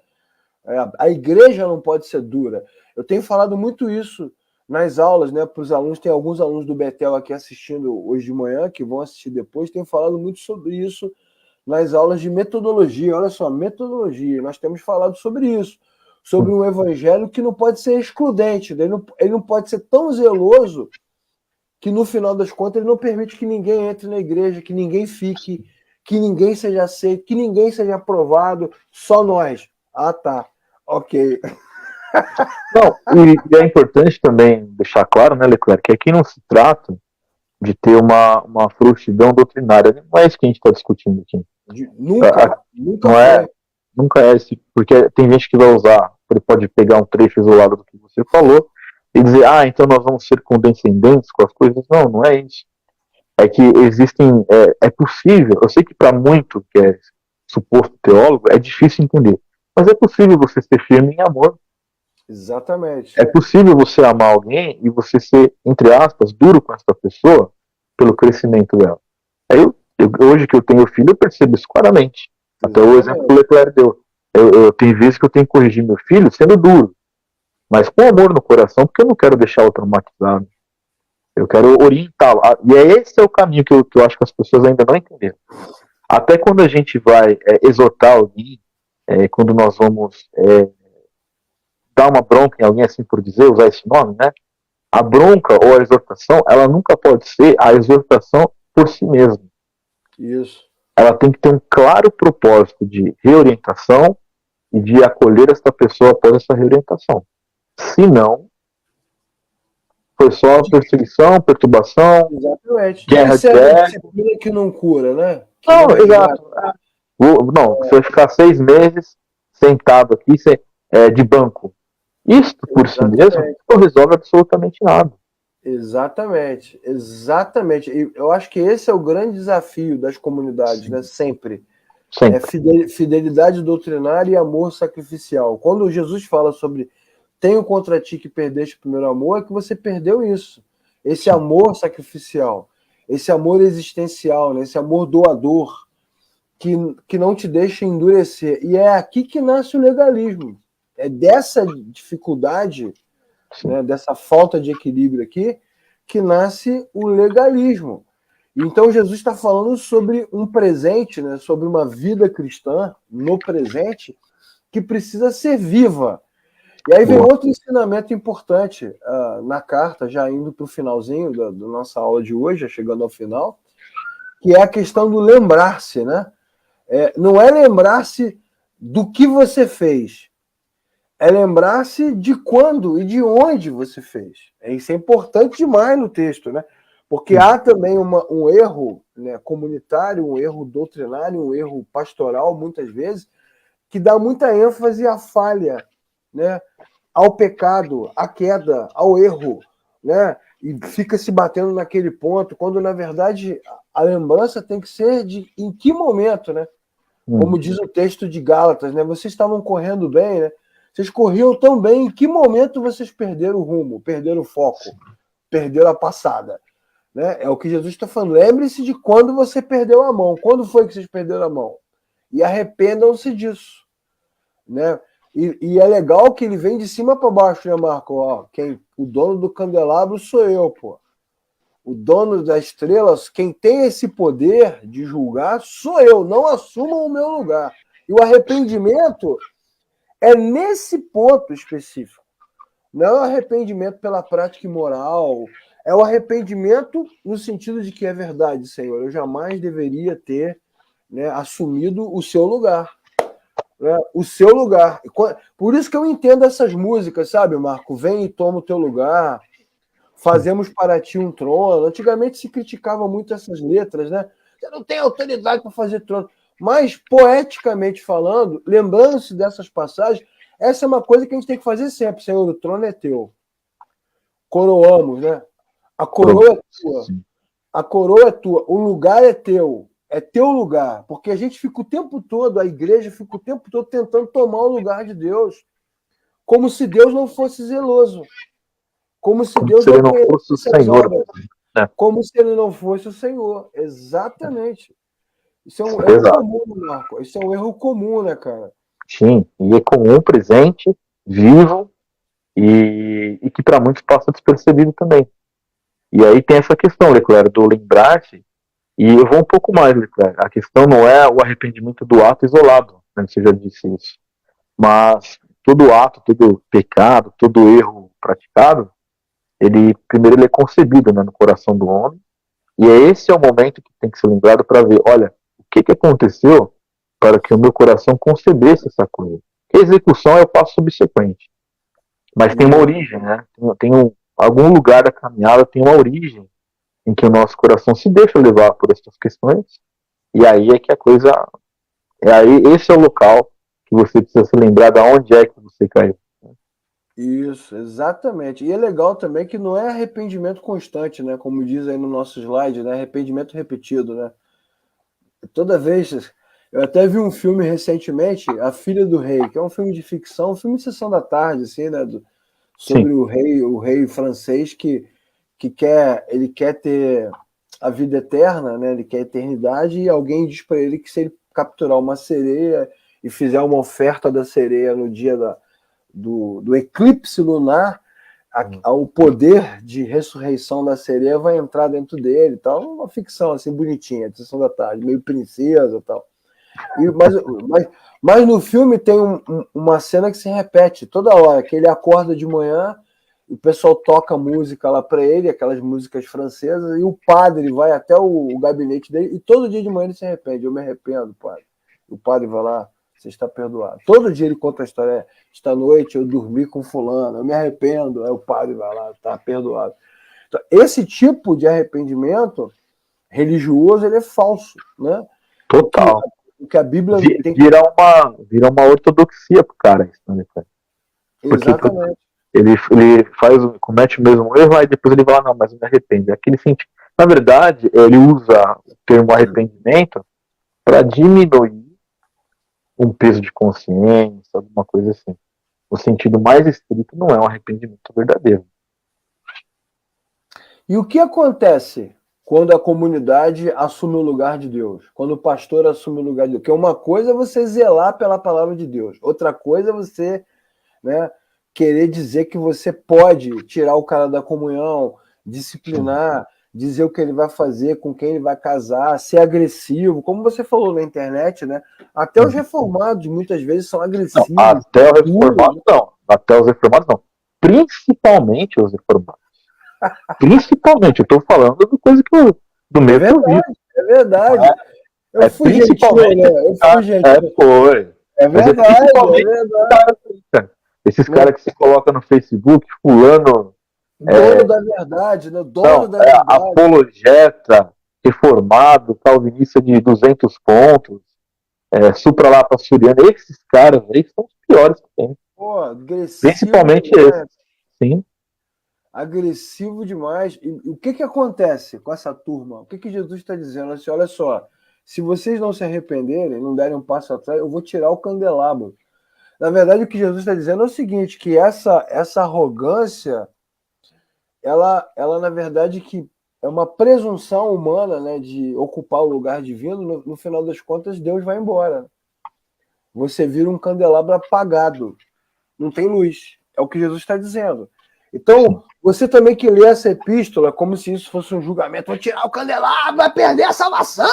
Speaker 2: A igreja não pode ser dura. Eu tenho falado muito isso nas aulas, né, para os alunos. Tem alguns alunos do Betel aqui assistindo hoje de manhã, que vão assistir depois. Tenho falado muito sobre isso nas aulas de metodologia. Olha só, metodologia. Nós temos falado sobre isso. Sobre um evangelho que não pode ser excludente. Ele não pode ser tão zeloso que, no final das contas, ele não permite que ninguém entre na igreja, que ninguém fique, que ninguém seja aceito, que ninguém seja aprovado. Só nós. Ah, tá. Ok.
Speaker 1: Não, e é importante também deixar claro, né, Leclerc, que aqui não se trata de ter uma frouxidão doutrinária. Não é isso que a gente está discutindo aqui.
Speaker 2: Nunca
Speaker 1: não
Speaker 2: foi.
Speaker 1: Nunca é esse, porque tem gente que vai usar, ele pode pegar um trecho isolado do que você falou e dizer, então nós vamos ser condescendentes com as coisas. Não, não é isso. É que existem, é possível, eu sei que para muito que é suposto teólogo, é difícil entender, mas é possível você ser firme em amor.
Speaker 2: Exatamente.
Speaker 1: É possível você amar alguém e você ser, entre aspas, duro com essa pessoa pelo crescimento dela. Hoje que eu tenho filho, eu percebo isso claramente. Até o exemplo que o Leclerc deu. Eu tenho vezes que eu tenho que corrigir meu filho sendo duro, mas com amor no coração, porque eu não quero deixá-lo traumatizado. Eu quero orientá-lo. E esse é o caminho que eu acho que as pessoas ainda não entenderam. Até quando a gente vai exortar alguém, quando nós vamos dar uma bronca em alguém, assim por dizer, usar esse nome, né? A bronca ou a exortação, ela nunca pode ser a exortação por si mesma.
Speaker 2: Isso.
Speaker 1: Ela tem que ter um claro propósito de reorientação e de acolher essa pessoa após essa reorientação. Se não, foi só perseguição, perturbação,
Speaker 2: exatamente.
Speaker 1: guerra de
Speaker 2: disciplina que não cura, né?
Speaker 1: Não, exato. Não, você vai ficar 6 meses sentado aqui de banco. Isso, por si mesmo, não resolve absolutamente nada.
Speaker 2: Exatamente. E eu acho que esse é o grande desafio das comunidades, né? Sempre. É fidelidade doutrinária e amor sacrificial. Quando Jesus fala sobre tenho contra ti que perdeste o primeiro amor, é que você perdeu isso. Esse amor sacrificial, esse amor existencial, né? Esse amor doador, que não te deixa endurecer. E é aqui que nasce o legalismo. É dessa dificuldade, né, dessa falta de equilíbrio aqui, que nasce o legalismo. Então Jesus está falando sobre um presente, né, sobre uma vida cristã no presente que precisa ser viva. E aí vem outro ensinamento importante na carta, já indo para o finalzinho da nossa aula de hoje, já chegando ao final, que é a questão do lembrar-se, né? Não é lembrar-se do que você fez, é lembrar-se de quando e de onde você fez. Isso é importante demais no texto, né? Porque há também um erro, né, comunitário, um erro doutrinário, um erro pastoral, muitas vezes, que dá muita ênfase à falha, né? Ao pecado, à queda, ao erro, né? E fica se batendo naquele ponto, quando, na verdade, a lembrança tem que ser de em que momento, né? Como diz o texto de Gálatas, né? Vocês estavam correndo bem, né? Vocês corriam tão bem, em que momento vocês perderam o rumo, perderam o foco, perderam a passada? Né? É o que Jesus está falando. Lembre-se de quando você perdeu a mão. Quando foi que vocês perderam a mão? E arrependam-se disso. Né? E é legal que ele vem de cima para baixo, né, Marco? O dono do candelabro sou eu, pô. O dono das estrelas, quem tem esse poder de julgar, sou eu. Não assumam o meu lugar. E o arrependimento é nesse ponto específico. Não é o arrependimento pela prática imoral, é o arrependimento no sentido de que é verdade, Senhor. Eu jamais deveria ter, né, assumido o seu lugar. Né, o seu lugar. Por isso que eu entendo essas músicas, sabe, Marco? Vem e toma o teu lugar. Fazemos para ti um trono. Antigamente se criticava muito essas letras, né? Você não tem autoridade para fazer trono. Mas, poeticamente falando, lembrando-se dessas passagens, Essa é uma coisa que a gente tem que fazer sempre. Senhor, o trono é teu. Coroamos, né? A coroa é tua. A coroa é tua. O lugar é teu. É teu lugar. Porque a gente fica o tempo todo, a igreja fica o tempo todo tentando tomar o lugar de Deus. Como se Deus não fosse zeloso. Como se Deus
Speaker 1: ele
Speaker 2: não
Speaker 1: não fosse o
Speaker 2: conhecesse as
Speaker 1: Senhor.
Speaker 2: obras.
Speaker 1: É.
Speaker 2: Como se ele não fosse o Senhor. Exatamente. Isso é um erro comum, Marco. Isso é um erro comum, né, cara?
Speaker 1: Sim, e é comum, presente, vivo, e que para muitos passa despercebido também. E aí tem essa questão, Leclerc, do lembrar-se, e eu vou um pouco mais, Leclerc. A questão não é o arrependimento do ato isolado, né, você já disse isso, mas todo ato, todo pecado, todo erro praticado, primeiro ele é concebido, né, no coração do homem, e esse é o momento que tem que ser lembrado para ver, olha, o que aconteceu para que o meu coração concebesse essa coisa. A execução é o passo subsequente. Mas tem uma origem, né? Algum lugar da caminhada tem uma origem em que o nosso coração se deixa levar por essas questões. E aí é que a coisa. Esse é o local que você precisa se lembrar de onde é que você caiu.
Speaker 2: Isso, exatamente. E é legal também que não é arrependimento constante, né? Como diz aí no nosso slide, né? Arrependimento repetido, né? Toda vez. Eu até vi um filme recentemente, A Filha do Rei, que é um filme de ficção, um filme de sessão da tarde, assim, né? Sobre o rei francês que ele quer ter a vida eterna, né? Ele quer a eternidade, e alguém diz para ele que se ele capturar uma sereia e fizer uma oferta da sereia no dia do eclipse lunar, o poder de ressurreição da sereia vai entrar dentro dele, tal. Uma ficção assim bonitinha, de sessão da tarde, meio princesa, tal. Mas no filme tem uma cena que se repete toda hora, que ele acorda de manhã, o pessoal toca música lá para ele, aquelas músicas francesas, e o padre vai até o gabinete dele, e todo dia de manhã ele se arrepende. Eu me arrependo, padre. O padre vai lá, você está perdoado. Todo dia ele conta a história. Esta noite eu dormi com fulano, eu me arrependo. Aí o padre vai lá, está perdoado. Então, esse tipo de arrependimento religioso, ele é falso, né?
Speaker 1: Total.
Speaker 2: O que a Bíblia tem
Speaker 1: vira uma ortodoxia pro cara, isso, né, cara? Porque
Speaker 2: exatamente.
Speaker 1: Ele comete o mesmo erro, aí depois ele vai lá, não, mas eu me arrependo. Aquele sentido. Na verdade, ele usa o termo arrependimento para diminuir um peso de consciência, alguma coisa assim. O sentido mais estrito não é um arrependimento verdadeiro.
Speaker 2: E o que acontece quando a comunidade assume o lugar de Deus? Quando o pastor assume o lugar de Deus? Porque uma coisa é você zelar pela palavra de Deus. Outra coisa é você, né, querer dizer que você pode tirar o cara da comunhão, disciplinar, dizer o que ele vai fazer, com quem ele vai casar, ser agressivo, como você falou na internet, né? Até os reformados muitas vezes são agressivos.
Speaker 1: Não, até os reformados não. Até os reformados não. Principalmente os reformados. Principalmente, eu tô falando do coisa que eu, do meio que eu vi.
Speaker 2: É verdade. Eu fui gentil, né? Eu fui gentil.
Speaker 1: Foi.
Speaker 2: É verdade, é verdade.
Speaker 1: Esses caras que se colocam no Facebook, fulano.
Speaker 2: Dono da verdade, né? Dono da verdade.
Speaker 1: Apologeta, reformado, calvinista de 200 pontos, supralapsuriano. Esses caras aí são os piores que tem.
Speaker 2: Pô, agressivo.
Speaker 1: Principalmente esses. Sim.
Speaker 2: Agressivo demais. E o que acontece com essa turma? O que Jesus está dizendo? Assim, olha só, se vocês não se arrependerem, não derem um passo atrás, eu vou tirar o candelabro. Na verdade, o que Jesus está dizendo é o seguinte, que essa arrogância, ela na verdade, que é uma presunção humana, né, de ocupar o lugar divino. No final das contas, Deus vai embora. Você vira um candelabro apagado. Não tem luz. É o que Jesus está dizendo. Então, você também que lê essa epístola como se isso fosse um julgamento, vou tirar o candelabro, vai perder a salvação.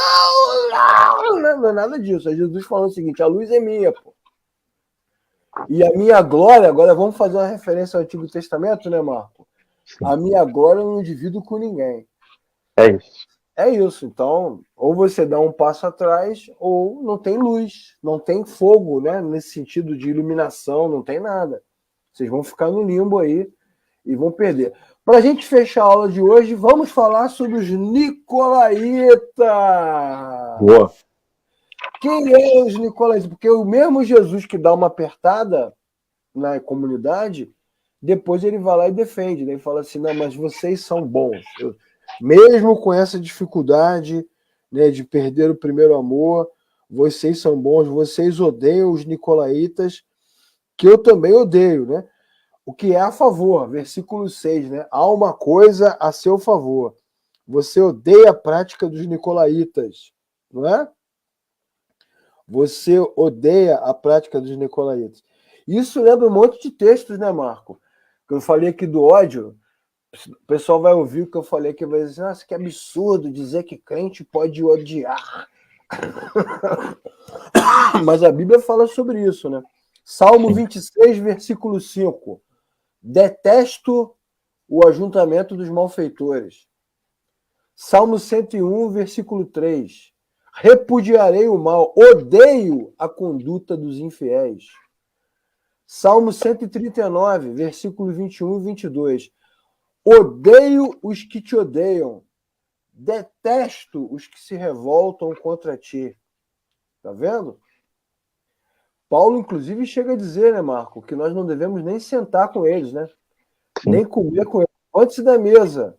Speaker 2: Não é nada disso. É Jesus falando o seguinte, a luz é minha, pô. E a minha glória, agora vamos fazer uma referência ao Antigo Testamento, né, Marco? Sim. A minha glória eu não divido com ninguém.
Speaker 1: É isso.
Speaker 2: É isso. Então, ou você dá um passo atrás, ou não tem luz, não tem fogo, né? Nesse sentido de iluminação, não tem nada. Vocês vão ficar no limbo aí e vão perder. Para a gente fechar a aula de hoje, vamos falar sobre os Nicolaítas.
Speaker 1: Boa.
Speaker 2: Quem é os Nicolaítas? Porque o mesmo Jesus que dá uma apertada na comunidade, depois ele vai lá e defende, né? E fala assim, não, mas vocês são bons. Mesmo com essa dificuldade, né, de perder o primeiro amor, vocês são bons, vocês odeiam os nicolaítas, que eu também odeio, né? O que é a favor, versículo 6, né? Há uma coisa a seu favor. Você odeia a prática dos nicolaítas, não é? Você odeia a prática dos nicolaítas. Isso lembra um monte de textos, né, Marco? Que eu falei aqui do ódio. O pessoal vai ouvir o que eu falei aqui, vai dizer, nossa, que absurdo dizer que crente pode odiar. Mas a Bíblia fala sobre isso, né? Salmo 26, versículo 5. Detesto o ajuntamento dos malfeitores. Salmo 101, versículo 3. Repudiarei o mal, odeio a conduta dos infiéis. Salmo 139, versículo 21 e 22. Odeio os que te odeiam, detesto os que se revoltam contra ti. Tá vendo? Paulo, inclusive, chega a dizer, né, Marco, que nós não devemos nem sentar com eles, né? Sim. Nem comer com eles. Levante-se da mesa.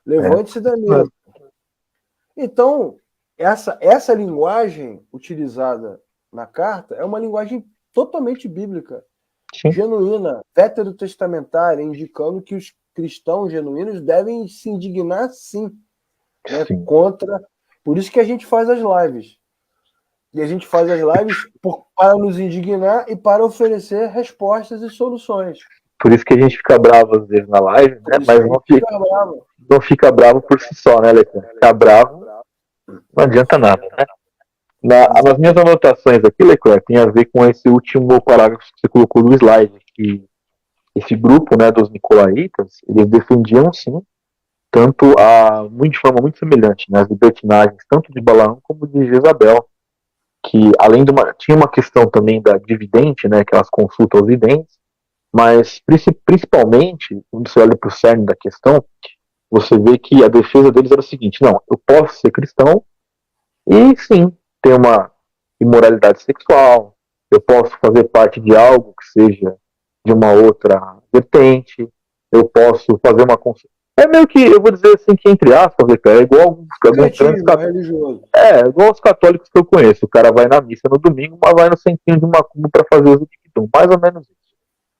Speaker 2: Levante-se da mesa. Então, essa linguagem utilizada na carta é uma linguagem totalmente bíblica, sim, genuína, veterotestamentária, indicando que os cristãos genuínos devem se indignar, sim, né, contra... Por isso que a gente faz as lives. E a gente faz as lives para nos indignar e para oferecer respostas e soluções.
Speaker 1: Por isso que a gente fica bravo às vezes na live, né? Mas não fica bravo por si só, né, Lecão? Ficar bravo não adianta nada, né? Nas minhas anotações aqui, Leclerc, tem a ver com esse último parágrafo que você colocou no slide, que esse grupo, né, dos nicolaítas, eles defendiam, sim, tanto de forma muito semelhante, né, as libertinagens, tanto de Balaão como de Jezabel, que além de tinha uma questão também da dividente, né, que elas consultam os videntes, mas principalmente, quando você olha para o cerne da questão, você vê que a defesa deles era o seguinte, não, eu posso ser cristão e sim, ter uma imoralidade sexual, eu posso fazer parte de algo que seja de uma outra vertente, eu posso fazer uma... É meio que, eu vou dizer assim, que entre aspas, é igual alguns
Speaker 2: religioso.
Speaker 1: Igual os católicos que eu conheço. O cara vai na missa no domingo, mas vai no centrinho de macumba para fazer os dictum. Mais ou menos isso.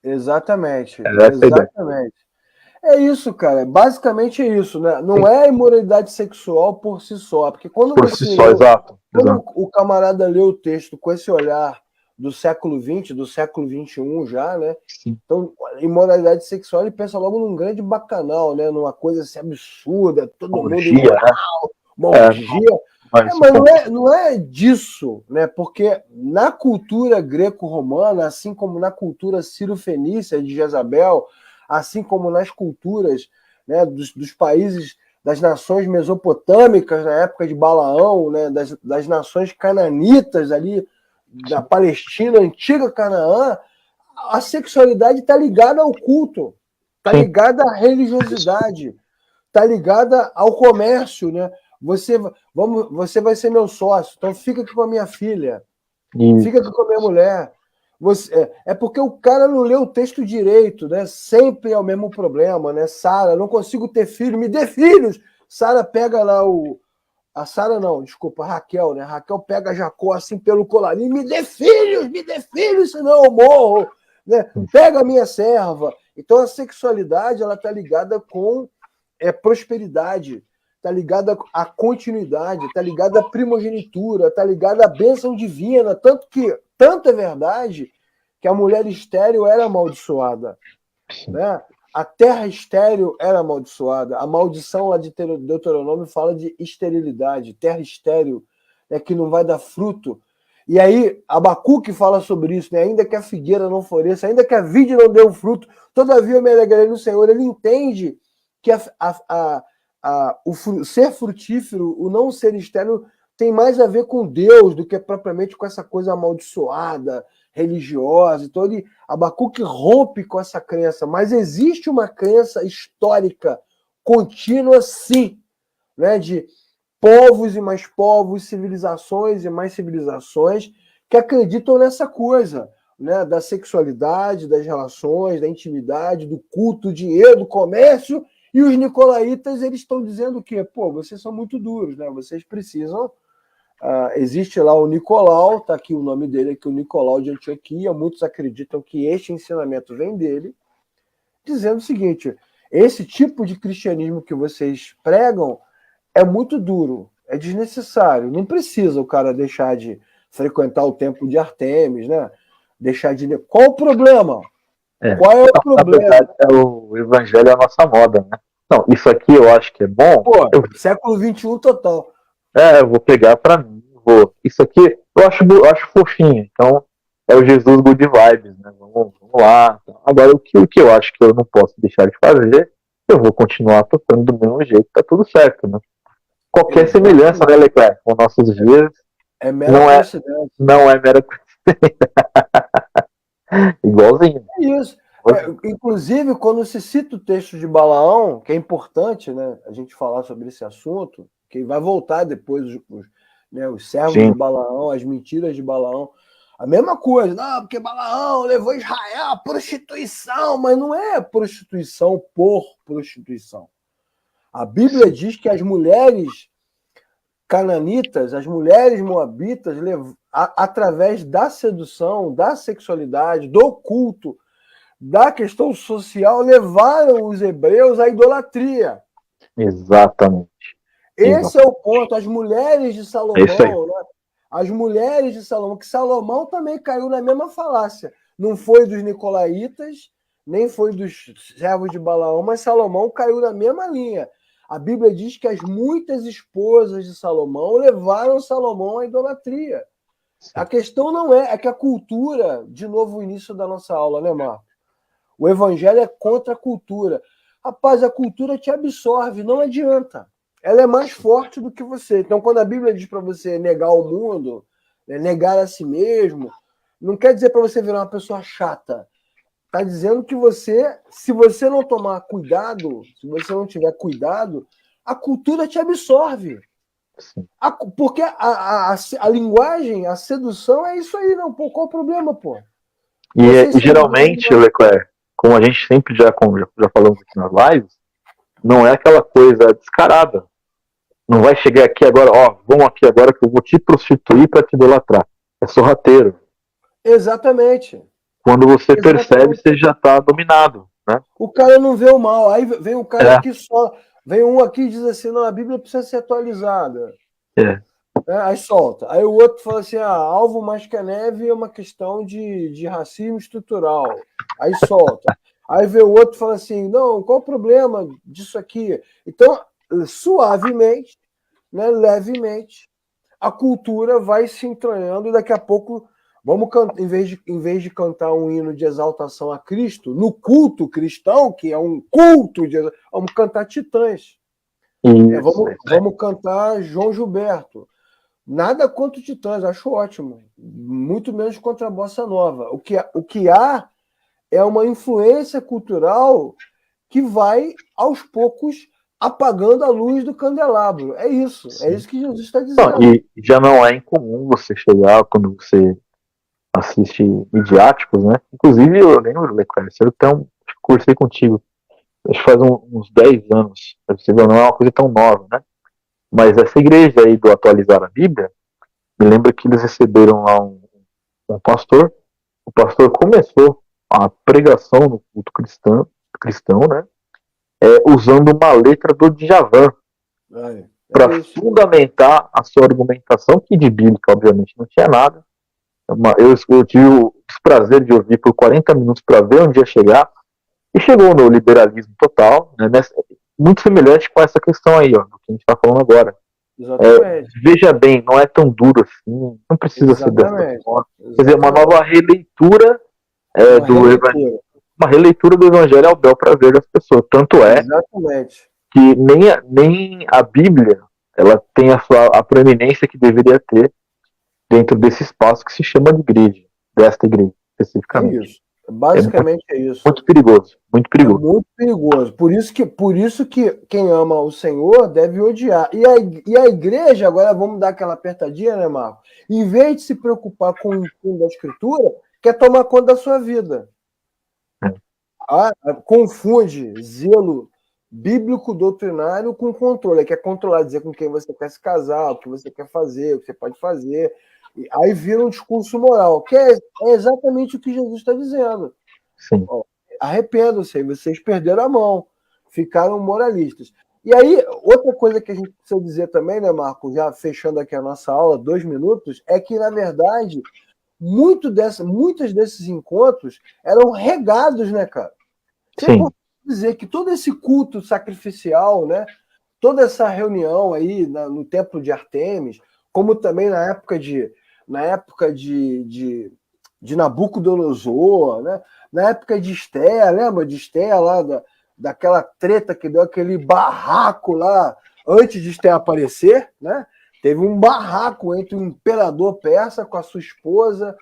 Speaker 2: Exatamente. Exatamente. É isso, cara. Basicamente é isso, né? Não é a imoralidade sexual por si só. Porque quando quando o camarada lê o texto com esse olhar do século XX, do século XXI já, né? Sim. Então, imoralidade sexual, ele pensa logo num grande bacanal, né? Numa coisa assim absurda, todo mundo imoral, uma orgia. Mas não é disso, né? Porque na cultura greco-romana, assim como na cultura sírio-fenícia de Jezabel, assim como nas culturas, né, dos países, das nações mesopotâmicas na época de Balaão, né, das nações cananitas ali, da Palestina, antiga Canaã, a sexualidade está ligada ao culto, está ligada à religiosidade, está ligada ao comércio, né? Você vai ser meu sócio, então fica aqui com a minha filha, fica aqui com a minha mulher. É porque o cara não leu o texto direito, né? Sempre é o mesmo problema, né? Sara, não consigo ter filho, me dê filhos! Sara pega lá a Raquel, né? Raquel pega Jacó assim pelo colarinho, me dê filhos, senão eu morro, né? Pega a minha serva. Então a sexualidade, ela tá ligada com prosperidade, tá ligada à continuidade, tá ligada à primogenitura, tá ligada à bênção divina, tanto é verdade que a mulher estéril era amaldiçoada, né? A terra estéril era amaldiçoada. A maldição lá de Deuteronômio fala de esterilidade, terra estéril, né, que não vai dar fruto. E aí, Abacuque fala sobre isso, né? Ainda que a figueira não floresça, ainda que a vide não dê o fruto, todavia eu me alegrarei no Senhor. Ele entende que o ser frutífero, o não ser estéril, tem mais a ver com Deus do que propriamente com essa coisa amaldiçoada, religiosa. Então, Abacuque rompe com essa crença, mas existe uma crença histórica contínua, sim, né, de povos e mais povos, civilizações e mais civilizações que acreditam nessa coisa. né, da sexualidade, das relações, da intimidade, do culto, do dinheiro, do comércio, e os nicolaítas eles estão dizendo o quê? Pô, vocês são muito duros, né? Vocês precisam... existe lá o Nicolau, está aqui o nome dele, aqui o Nicolau de Antioquia, muitos acreditam que este ensinamento vem dele, dizendo o seguinte, esse tipo de cristianismo que vocês pregam é muito duro, é desnecessário, não precisa o cara deixar de frequentar o templo de Artemis, né? Deixar de... Qual o problema? Qual é o problema?
Speaker 1: Na verdade, o evangelho é a nossa moda, né? Não, isso aqui eu acho que é bom.
Speaker 2: Pô, século XXI total.
Speaker 1: Eu vou pegar pra mim. Isso aqui eu acho fofinho. Então, é o Jesus Good Vibes, né? Vamos lá. Agora, o que eu acho que eu não posso deixar de fazer, eu vou continuar tocando do mesmo jeito, tá tudo certo, né? Qualquer semelhança, né, Leclerc, com nossos dias,
Speaker 2: é mera coincidência.
Speaker 1: Não é mera coincidência. Igualzinho.
Speaker 2: É isso. Inclusive, quando se cita o texto de Balaão, que é importante, né, a gente falar sobre esse assunto, que vai voltar depois os servos de Balaão, as mentiras de Balaão. A mesma coisa, não, porque Balaão levou Israel à prostituição, mas não é prostituição por prostituição. A Bíblia diz que as mulheres cananitas, as mulheres moabitas, através da sedução, da sexualidade, do culto, da questão social, levaram os hebreus à idolatria.
Speaker 1: Exatamente.
Speaker 2: Esse é o ponto. As mulheres de Salomão, né? As mulheres de Salomão, que Salomão também caiu na mesma falácia. Não foi dos nicolaítas, nem foi dos servos de Balaão, mas Salomão caiu na mesma linha. A Bíblia diz que as muitas esposas de Salomão levaram Salomão à idolatria. A questão não é que a cultura, de novo o início da nossa aula, né, Marco? O evangelho é contra a cultura. Rapaz, a cultura te absorve, não adianta. Ela é mais forte do que você. Então, quando a Bíblia diz para você negar o mundo, negar a si mesmo, não quer dizer para você virar uma pessoa chata. Está dizendo que você, se você não tomar cuidado, se você não tiver cuidado, a cultura te absorve. Porque a linguagem, a sedução é isso aí, não? Pô, qual o problema, pô?
Speaker 1: E geralmente, Leclerc, como a gente sempre já falamos aqui nas lives, não é aquela coisa descarada. Não vai chegar aqui agora, vamos aqui agora que eu vou te prostituir para te idolatrar. É sorrateiro.
Speaker 2: Exatamente.
Speaker 1: Quando você percebe, você já está dominado, né?
Speaker 2: O cara não vê o mal. Aí vem um cara aqui só. Vem um aqui e diz assim, não, a Bíblia precisa ser atualizada. Aí solta. Aí o outro fala assim, alvo mais que a neve é uma questão de racismo estrutural. Aí solta. Aí vem o outro e fala assim, não, qual o problema disso aqui? Então, suavemente, né, levemente, a cultura vai se entranhando e daqui a pouco vamos cantar, em vez de cantar um hino de exaltação a Cristo, no culto cristão, que é um culto de vamos cantar Titãs. Vamos cantar João Gilberto. Nada contra o Titãs, acho ótimo. Muito menos contra a Bossa Nova. O que há é uma influência cultural que vai, aos poucos, apagando a luz do candelabro. É isso. Sim. É isso que Jesus está dizendo.
Speaker 1: E já não é incomum você chegar, quando você assiste midiáticos, né? Inclusive, eu lembro, Leclerc, eu cursei contigo, acho que faz uns 10 anos. Você não é uma coisa tão nova, né? Mas essa igreja aí do Atualizar a Bíblia, me lembra que eles receberam lá um pastor. O pastor começou a pregação no culto cristão, né? Usando uma letra do Djavan para fundamentar a sua argumentação, que de bíblica, obviamente, não tinha nada. Eu tive o desprazer de ouvir por 40 minutos para ver onde ia chegar, e chegou no liberalismo total, né? Muito semelhante com essa questão aí, do que a gente está falando agora. Veja bem, não é tão duro assim, não precisa ser dessa forma. Quer dizer, uma nova releitura do Evangelho. Uma releitura do Evangelho ao bel prazer das pessoas. Tanto é que nem a Bíblia ela tem a proeminência que deveria ter dentro desse espaço que se chama de igreja, desta igreja, especificamente.
Speaker 2: É isso. Basicamente é isso.
Speaker 1: Muito perigoso, muito perigoso.
Speaker 2: É muito perigoso. Por isso que quem ama o Senhor deve odiar. E a igreja, agora vamos dar aquela apertadinha, né, Marco? Em vez de se preocupar com o ensino da Escritura, quer tomar conta da sua vida. Confunde zelo bíblico doutrinário com controle. Quer controlar, dizer com quem você quer se casar, o que você quer fazer, o que você pode fazer. E aí vira um discurso moral, que é exatamente o que Jesus está dizendo. Arrependam-se, vocês perderam a mão, ficaram moralistas. E aí, outra coisa que a gente precisa dizer também, né, Marco, já fechando aqui a nossa aula, 2 minutos, é que, na verdade, muitos desses encontros eram regados, né, cara? Você pode dizer que todo esse culto sacrificial, né, toda essa reunião aí no templo de Artemis, como também na época de Nabucodonosor, né, na época de Esté, lembra de Esté lá, daquela treta que deu aquele barraco lá antes de Esté aparecer, né? Teve um barraco entre o imperador persa com a sua esposa,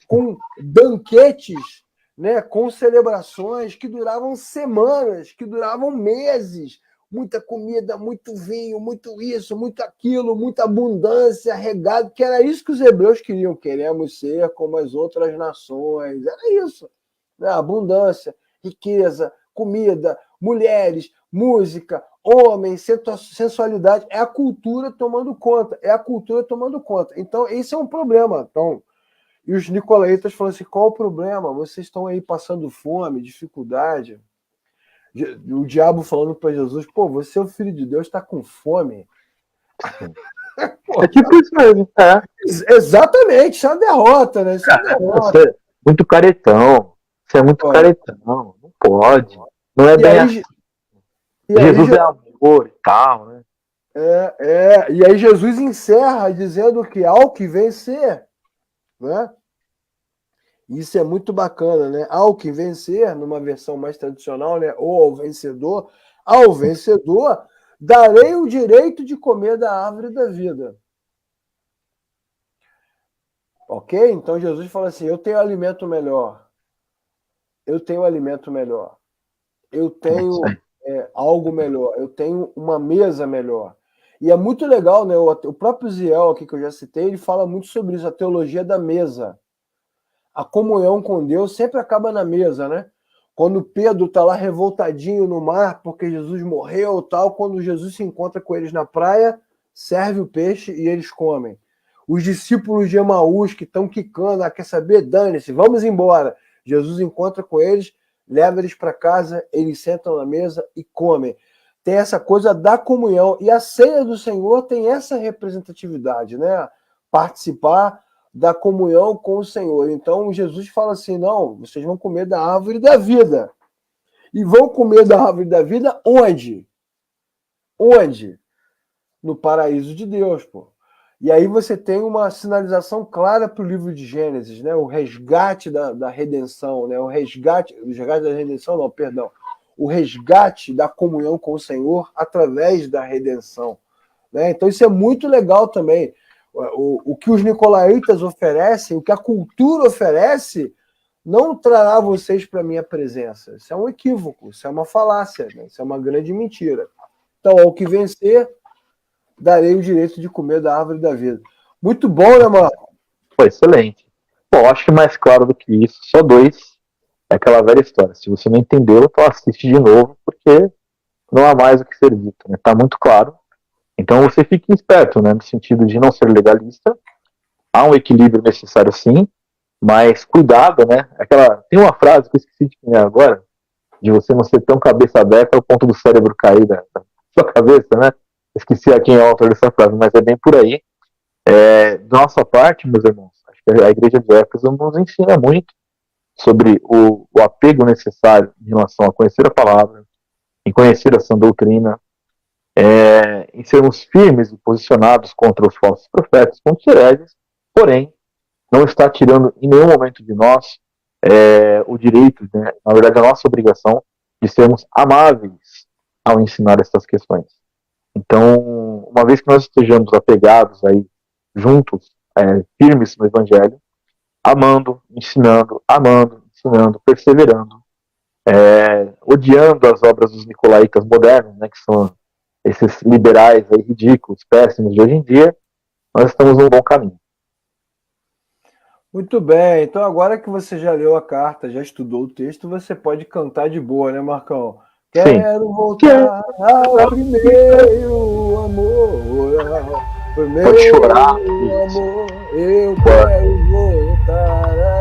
Speaker 2: com banquetes, né, com celebrações que duravam semanas, que duravam meses, muita comida, muito vinho, muito isso, muito aquilo, muita abundância, regado, que era isso que os hebreus queriam. Queremos ser como as outras nações. Era isso, né? Abundância, riqueza, comida, mulheres, música, homens, sensualidade. É a cultura tomando conta. Então, esse é um problema. Então, e os nicolaítas falam assim, qual o problema? Vocês estão aí passando fome, dificuldade. O diabo falando para Jesus, pô, você é o filho de Deus, está com fome.
Speaker 1: É tipo isso mesmo, tá?
Speaker 2: Exatamente, isso é uma derrota, né? Isso é uma derrota.
Speaker 1: Você é muito caretão. Você é muito caretão. Não pode. Não é bem assim. Jesus é amor e tal, né?
Speaker 2: E aí Jesus encerra dizendo que ao que vencer, né? Isso é muito bacana, né? Ao que vencer, numa versão mais tradicional, né? Ou ao vencedor, darei o direito de comer da árvore da vida. Ok? Então Jesus fala assim, eu tenho alimento melhor. Eu tenho alimento melhor. Eu tenho algo melhor. Eu tenho uma mesa melhor. E é muito legal, né? O próprio Ziel aqui que eu já citei, ele fala muito sobre isso, a teologia da mesa. A comunhão com Deus sempre acaba na mesa, né? Quando Pedro está lá revoltadinho no mar porque Jesus morreu tal, quando Jesus se encontra com eles na praia, serve o peixe e eles comem. Os discípulos de Emaús que estão quicando, quer saber? Dane-se, vamos embora. Jesus encontra com eles, leva eles para casa, eles sentam na mesa e comem. Tem essa coisa da comunhão. E a ceia do Senhor tem essa representatividade, né? Participar da comunhão com o Senhor. Então Jesus fala assim, não, vocês vão comer da árvore da vida. E vão comer da árvore da vida onde? Onde? No paraíso de Deus, pô. E aí você tem uma sinalização clara para o livro de Gênesis, né? O resgate da redenção, né? O resgate da redenção, não, perdão. O resgate da comunhão com o Senhor através da redenção, né? Então isso é muito legal também. O que os nicolaítas oferecem, o que a cultura oferece, não trará vocês para a minha presença. Isso é um equívoco, isso é uma falácia, né? Isso é uma grande mentira. Então, ao que vencer, darei o direito de comer da árvore da vida. Muito bom, né, Marco?
Speaker 1: Pô, excelente. Bom, acho que mais claro do que isso, só 2, é aquela velha história. Se você não entendeu, então assiste de novo, porque não há mais o que ser dito, né? Tá muito claro. Então você fique esperto, né, no sentido de não ser legalista. Há um equilíbrio necessário, sim, mas cuidado, né? Tem uma frase que eu esqueci de quem é agora, de você não ser tão cabeça aberta ao ponto do cérebro cair da sua cabeça, né? Esqueci a quem é o autor dessa frase, mas é bem por aí. Da nossa parte, meus irmãos, acho que a igreja de Éfeso nos ensina muito sobre o apego necessário em relação a conhecer a palavra, em conhecer a sã doutrina, em sermos firmes e posicionados contra os falsos profetas, contra os hereges, porém, não está tirando em nenhum momento de nós o direito, né, na verdade a nossa obrigação de sermos amáveis ao ensinar essas questões. Então, uma vez que nós estejamos apegados aí, juntos, firmes no Evangelho, amando, ensinando, perseverando, odiando as obras dos nicolaítas modernos, né, que são esses liberais aí, ridículos, péssimos de hoje em dia, nós estamos num bom caminho.
Speaker 2: Muito bem, então agora que você já leu a carta, já estudou o texto, você pode cantar de boa, né, Marcão?
Speaker 1: Sim.
Speaker 2: Quero voltar ao primeiro amor, ao
Speaker 1: Pode chorar.
Speaker 2: primeiro
Speaker 1: Isso.
Speaker 2: amor, eu
Speaker 1: Pode.
Speaker 2: quero voltar